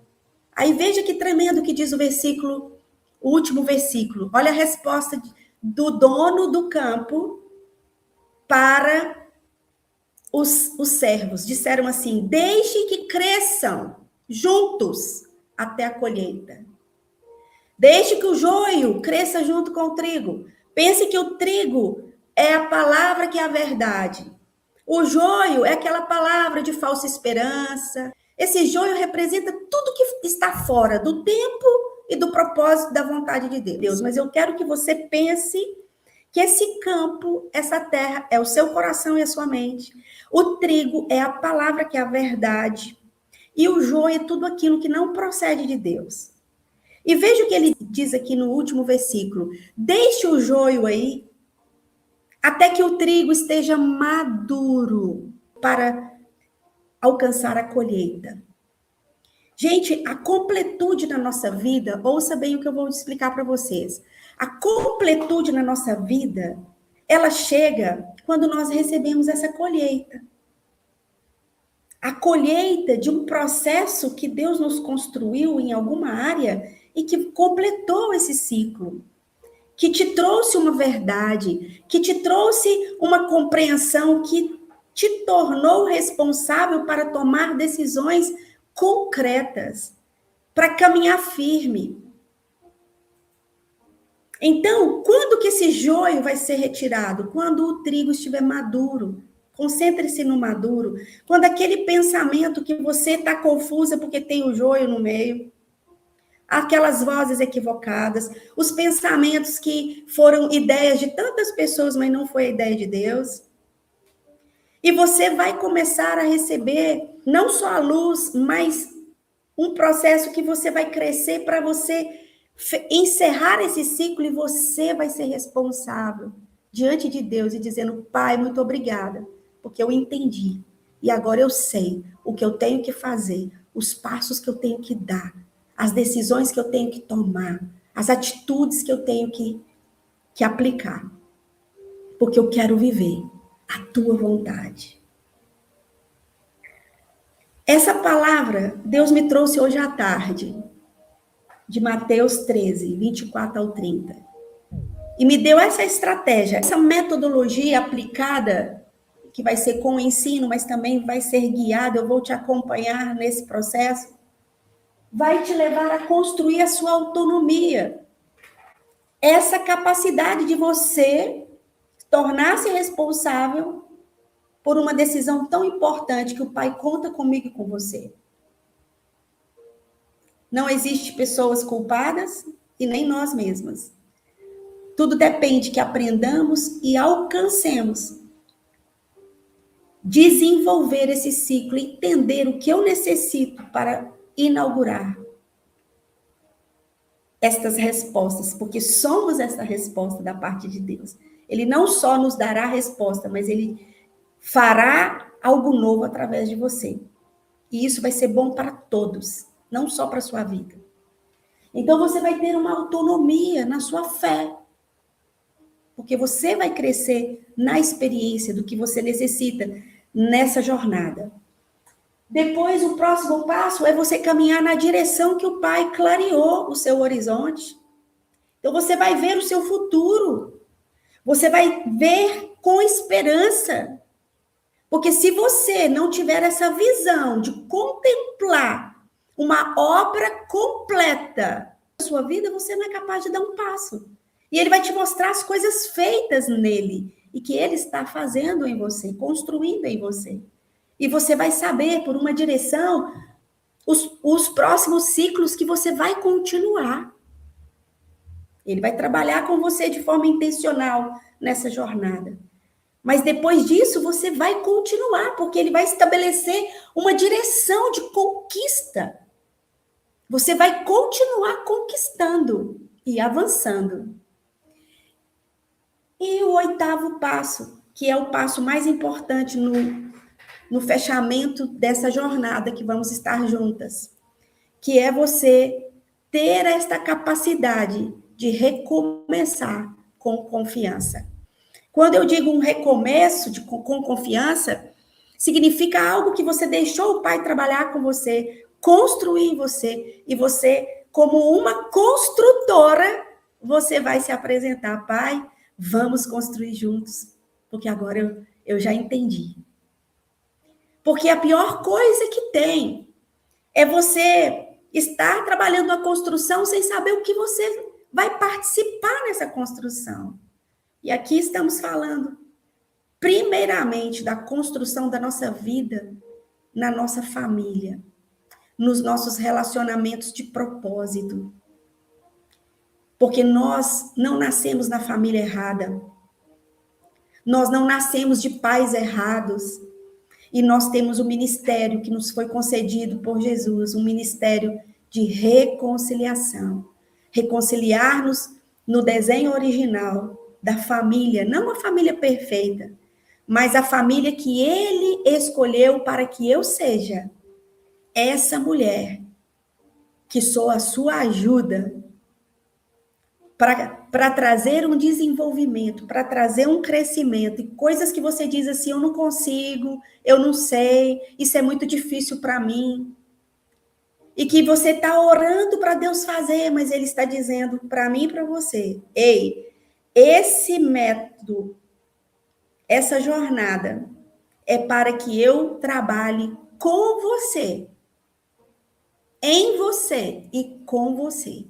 Aí veja que tremendo que diz o último versículo. Olha a resposta do dono do campo para os servos. Disseram assim, deixe que cresçam juntos até a colheita. Deixe que o joio cresça junto com o trigo. Pense que o trigo é a palavra que é a verdade. O joio é aquela palavra de falsa esperança. Esse joio representa tudo que está fora do tempo e do propósito da vontade de Deus. Mas eu quero que você pense que esse campo, essa terra, é o seu coração e a sua mente. O trigo é a palavra que é a verdade. E o joio é tudo aquilo que não procede de Deus. E veja o que ele diz aqui no último versículo. Deixe o joio aí, até que o trigo esteja maduro para alcançar a colheita. Gente, a completude na nossa vida, ouça bem o que eu vou explicar para vocês. A completude na nossa vida, ela chega quando nós recebemos essa colheita. A colheita de um processo que Deus nos construiu em alguma área e que completou esse ciclo, que te trouxe uma verdade, que te trouxe uma compreensão, que te tornou responsável para tomar decisões concretas para caminhar firme. Então, quando que esse joio vai ser retirado? Quando o trigo estiver maduro. Concentre-se no maduro. Quando aquele pensamento que você está confusa porque tem o joio no meio, aquelas vozes equivocadas, os pensamentos que foram ideias de tantas pessoas, mas não foi a ideia de Deus. E você vai começar a receber não só a luz, mas um processo que você vai crescer para você encerrar esse ciclo e você vai ser responsável diante de Deus e dizendo: Pai, muito obrigada, porque eu entendi e agora eu sei o que eu tenho que fazer, os passos que eu tenho que dar, as decisões que eu tenho que tomar, as atitudes que eu tenho que aplicar, porque eu quero viver a tua vontade. Essa palavra Deus me trouxe hoje à tarde, de Mateus 13, 24 ao 30. E me deu essa estratégia, essa metodologia aplicada, que vai ser com o ensino, mas também vai ser guiada, eu vou te acompanhar nesse processo, vai te levar a construir a sua autonomia. Essa capacidade de você tornar-se responsável por uma decisão tão importante que o Pai conta comigo e com você. Não existe pessoas culpadas e nem nós mesmas. Tudo depende que aprendamos e alcancemos desenvolver esse ciclo, entender o que eu necessito para inaugurar estas respostas, porque somos essa resposta da parte de Deus. Ele não só nos dará a resposta, mas ele fará algo novo através de você. E isso vai ser bom para todos, não só para a sua vida. Então você vai ter uma autonomia na sua fé, porque você vai crescer na experiência do que você necessita nessa jornada. Depois, o próximo passo é você caminhar na direção que o Pai clareou o seu horizonte. Então, você vai ver o seu futuro. Você vai ver com esperança. Porque se você não tiver essa visão de contemplar uma obra completa na sua vida, você não é capaz de dar um passo. E ele vai te mostrar as coisas feitas nele e que ele está fazendo em você, construindo em você. E você vai saber, por uma direção, os próximos ciclos que você vai continuar. Ele vai trabalhar com você de forma intencional nessa jornada. Mas depois disso, você vai continuar, porque ele vai estabelecer uma direção de conquista. Você vai continuar conquistando e avançando. E o oitavo passo, que é o passo mais importante no fechamento dessa jornada que vamos estar juntas, que é você ter esta capacidade de recomeçar com confiança. Quando eu digo um recomeço com confiança, significa algo que você deixou o Pai trabalhar com você, construir em você, e você, como uma construtora, você vai se apresentar: Pai, vamos construir juntos, porque agora eu já entendi. Porque a pior coisa que tem é você estar trabalhando a construção sem saber o que você vai participar nessa construção. E aqui estamos falando, primeiramente, da construção da nossa vida na nossa família, nos nossos relacionamentos de propósito. Porque nós não nascemos na família errada. Nós não nascemos de pais errados. E nós temos o ministério que nos foi concedido por Jesus, um ministério de reconciliação. Reconciliar-nos no desenho original da família, não a família perfeita, mas a família que ele escolheu para que eu seja essa mulher, que sou a sua ajuda para trazer um desenvolvimento, para trazer um crescimento, e coisas que você diz assim: eu não consigo, eu não sei, isso é muito difícil para mim. E que você está orando para Deus fazer, mas Ele está dizendo para mim e para você: ei, esse método, essa jornada, é para que eu trabalhe com você. em você e com você.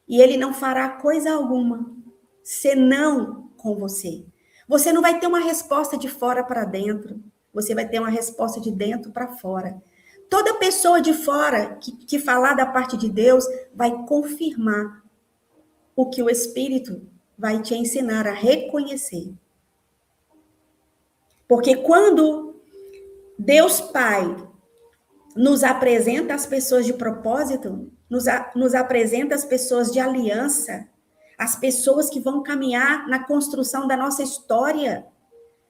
E ele não fará coisa alguma senão com você. Você não vai ter uma resposta de fora para dentro. Você vai ter uma resposta de dentro para fora. Toda pessoa de fora que falar da parte de Deus vai confirmar o que o Espírito vai te ensinar a reconhecer. Porque quando Deus Pai nos apresenta as pessoas de propósito, nos apresenta as pessoas de aliança, as pessoas que vão caminhar na construção da nossa história,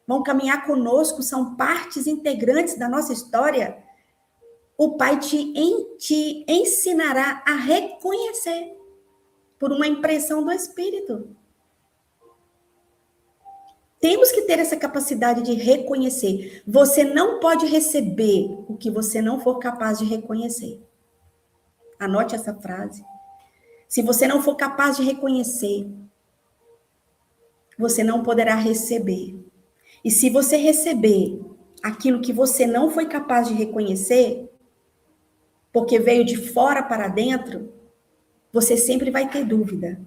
vão caminhar conosco, são partes integrantes da nossa história. O Pai te ensinará a reconhecer por uma impressão do Espírito. Temos que ter essa capacidade de reconhecer. Você não pode receber o que você não for capaz de reconhecer. Anote essa frase. Se você não for capaz de reconhecer, você não poderá receber. E se você receber aquilo que você não foi capaz de reconhecer, porque veio de fora para dentro, você sempre vai ter dúvida.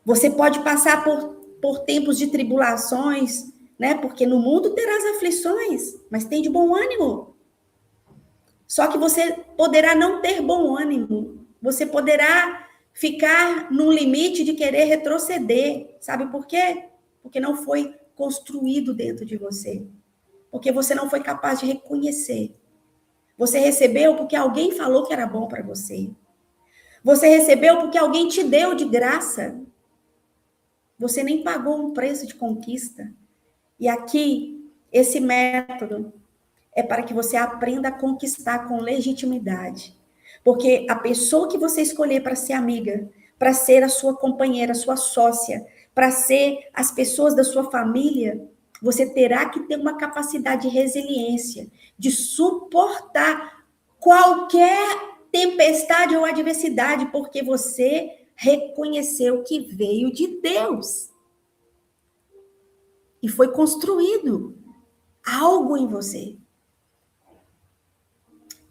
Você pode passar por tempos de tribulações, né? Porque no mundo terás aflições, mas tem de bom ânimo. Só que você poderá não ter bom ânimo. Você poderá ficar num limite de querer retroceder. Sabe por quê? Porque não foi construído dentro de você. Porque você não foi capaz de reconhecer. Você recebeu porque alguém falou que era bom para você. Você recebeu porque alguém te deu de graça. Você nem pagou um preço de conquista. E aqui, esse método é para que você aprenda a conquistar com legitimidade. Porque a pessoa que você escolher para ser amiga, para ser a sua companheira, a sua sócia, para ser as pessoas da sua família, você terá que ter uma capacidade de resiliência, de suportar qualquer tempestade ou adversidade, porque você reconheceu que veio de Deus. E foi construído algo em você.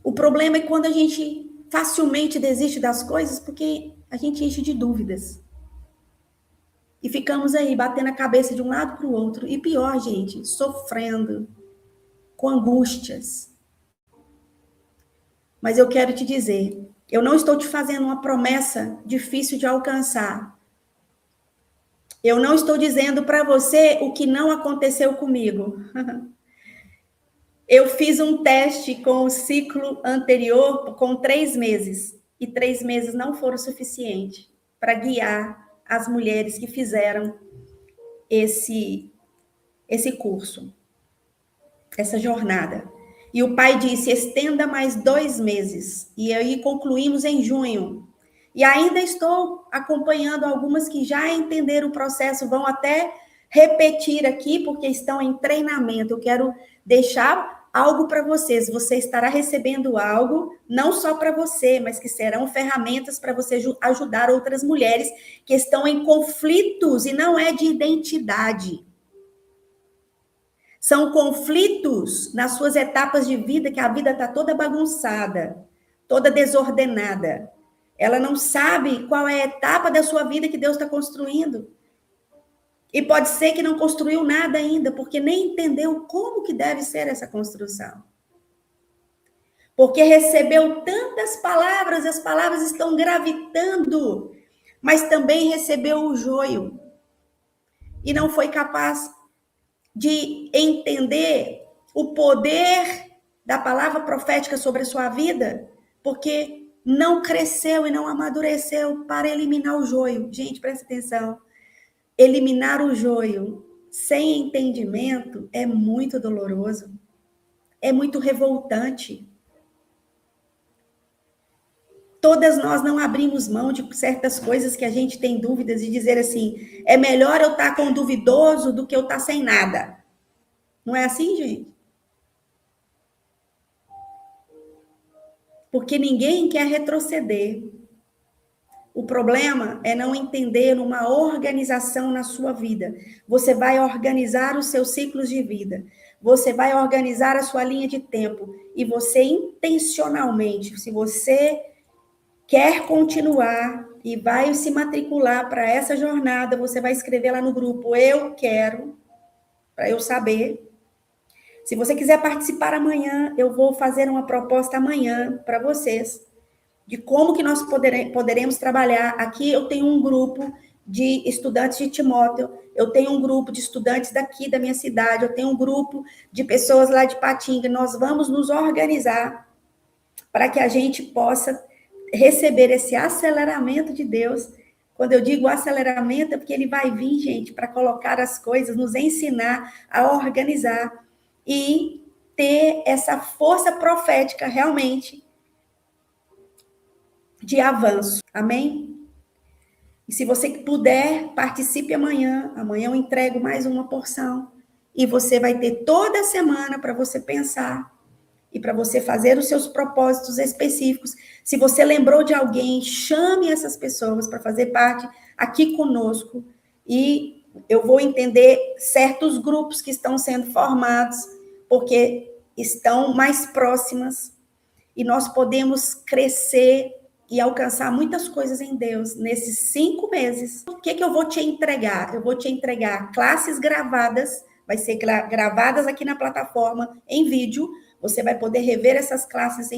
O problema é quando a gente facilmente desiste das coisas porque a gente enche de dúvidas. E ficamos aí batendo a cabeça de um lado para o outro. E pior, gente, sofrendo, com angústias. Mas eu quero te dizer, eu não estou te fazendo uma promessa difícil de alcançar. Eu não estou dizendo para você o que não aconteceu comigo. Eu fiz um teste com o ciclo anterior com 3 meses. E 3 meses não foram suficientes para guiar as mulheres que fizeram esse curso, essa jornada. E o pai disse, estenda mais 2 meses. E aí concluímos em junho. E ainda estou acompanhando algumas que já entenderam o processo, vão até repetir aqui, porque estão em treinamento. Eu quero deixar algo para vocês. Você estará recebendo algo, não só para você, mas que serão ferramentas para você ajudar outras mulheres que estão em conflitos, e não é de identidade. São conflitos nas suas etapas de vida, que a vida está toda bagunçada, toda desordenada. Ela não sabe qual é a etapa da sua vida que Deus está construindo. E pode ser que não construiu nada ainda, porque nem entendeu como que deve ser essa construção. Porque recebeu tantas palavras, as palavras estão gravitando, mas também recebeu o joio. E não foi capaz de entender o poder da palavra profética sobre a sua vida, porque não cresceu e não amadureceu para eliminar o joio. Gente, presta atenção. Eliminar o joio sem entendimento é muito doloroso, é muito revoltante. Todas nós não abrimos mão de certas coisas que a gente tem dúvidas e dizer assim, é melhor eu estar com duvidoso do que eu estar sem nada. Não é assim, gente? Porque ninguém quer retroceder. O problema é não entender uma organização na sua vida. Você vai organizar os seus ciclos de vida. você vai organizar a sua linha de tempo e você intencionalmente, se você quer continuar e vai se matricular para essa jornada, você vai escrever lá no grupo, eu quero, para eu saber. Se você quiser participar amanhã, eu vou fazer uma proposta amanhã para vocês, de como que nós poderemos trabalhar. Aqui eu tenho um grupo de estudantes de Timóteo, eu tenho um grupo de estudantes daqui da minha cidade, eu tenho um grupo de pessoas lá de Patinga, nós vamos nos organizar para que a gente possa receber esse aceleramento de Deus. Quando eu digo aceleramento, é porque ele vai vir, gente, para colocar as coisas, nos ensinar a organizar e ter essa força profética realmente de avanço. Amém? E se você puder, participe amanhã. Amanhã eu entrego mais uma porção. E você vai ter toda a semana para você pensar e para você fazer os seus propósitos específicos. Se você lembrou de alguém, chame essas pessoas para fazer parte aqui conosco. E eu vou entender certos grupos que estão sendo formados, porque estão mais próximas. E nós podemos crescer e alcançar muitas coisas em Deus nesses 5 meses. O que eu vou te entregar? Eu vou te entregar classes gravadas, vai ser gravadas aqui na plataforma em vídeo. Você vai poder rever essas classes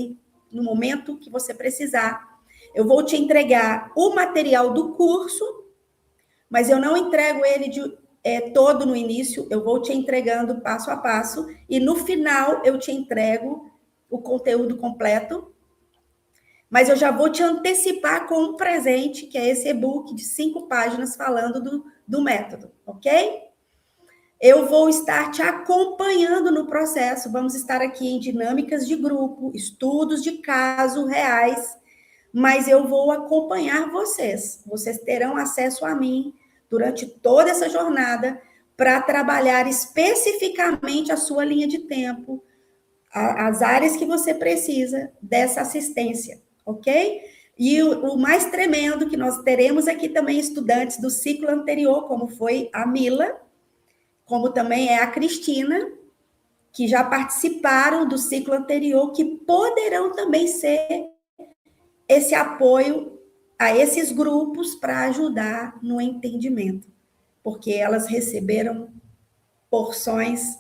no momento que você precisar. Eu vou te entregar o material do curso, mas eu não entrego ele todo no início, eu vou te entregando passo a passo, e no final eu te entrego o conteúdo completo. Mas eu já vou te antecipar com um presente, que é esse e-book de 5 páginas falando do método, ok? Eu vou estar te acompanhando no processo, vamos estar aqui em dinâmicas de grupo, estudos de caso reais, mas eu vou acompanhar vocês. Vocês terão acesso a mim durante toda essa jornada para trabalhar especificamente a sua linha de tempo, as áreas que você precisa dessa assistência, ok? E o mais tremendo, que nós teremos aqui também estudantes do ciclo anterior, como foi a Mila, como também é a Cristina, que já participaram do ciclo anterior, que poderão também ser esse apoio a esses grupos para ajudar no entendimento, porque elas receberam porções.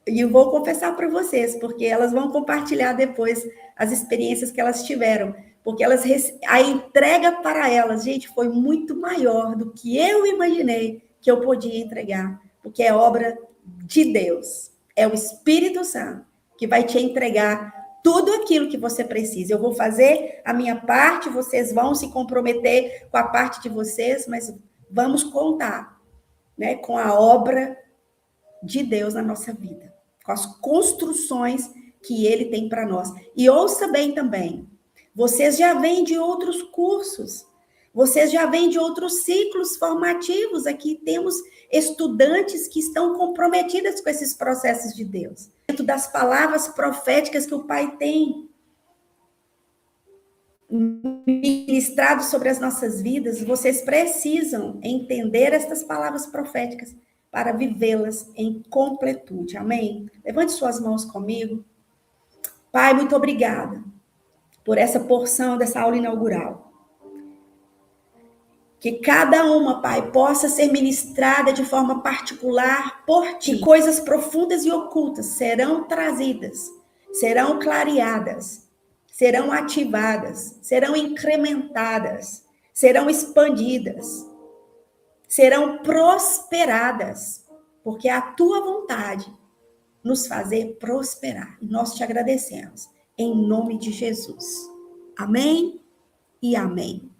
E eu vou confessar para vocês, porque elas vão compartilhar depois as experiências que elas tiveram, porque a entrega para elas, gente, foi muito maior do que eu imaginei que eu podia entregar, porque é obra de Deus, é o Espírito Santo que vai te entregar tudo aquilo que você precisa. Eu vou fazer a minha parte, vocês vão se comprometer com a parte de vocês, mas vamos contar, né, com a obra de Deus na nossa vida, com as construções que ele tem para nós. E ouça bem também, vocês já vêm de outros cursos, vocês já vêm de outros ciclos formativos. Aqui temos estudantes que estão comprometidas com esses processos de Deus, dentro das palavras proféticas que o Pai tem ministrado sobre as nossas vidas. Vocês precisam entender estas palavras proféticas para vivê-las em completude. Amém? Levante suas mãos comigo. Pai, muito obrigada por essa porção dessa aula inaugural. Que cada uma, Pai, possa ser ministrada de forma particular por Ti. Que coisas profundas e ocultas serão trazidas, serão clareadas, serão ativadas, serão incrementadas, serão expandidas, serão prosperadas, porque é a Tua vontade nos fazer prosperar. E nós te agradecemos, em nome de Jesus. Amém e amém.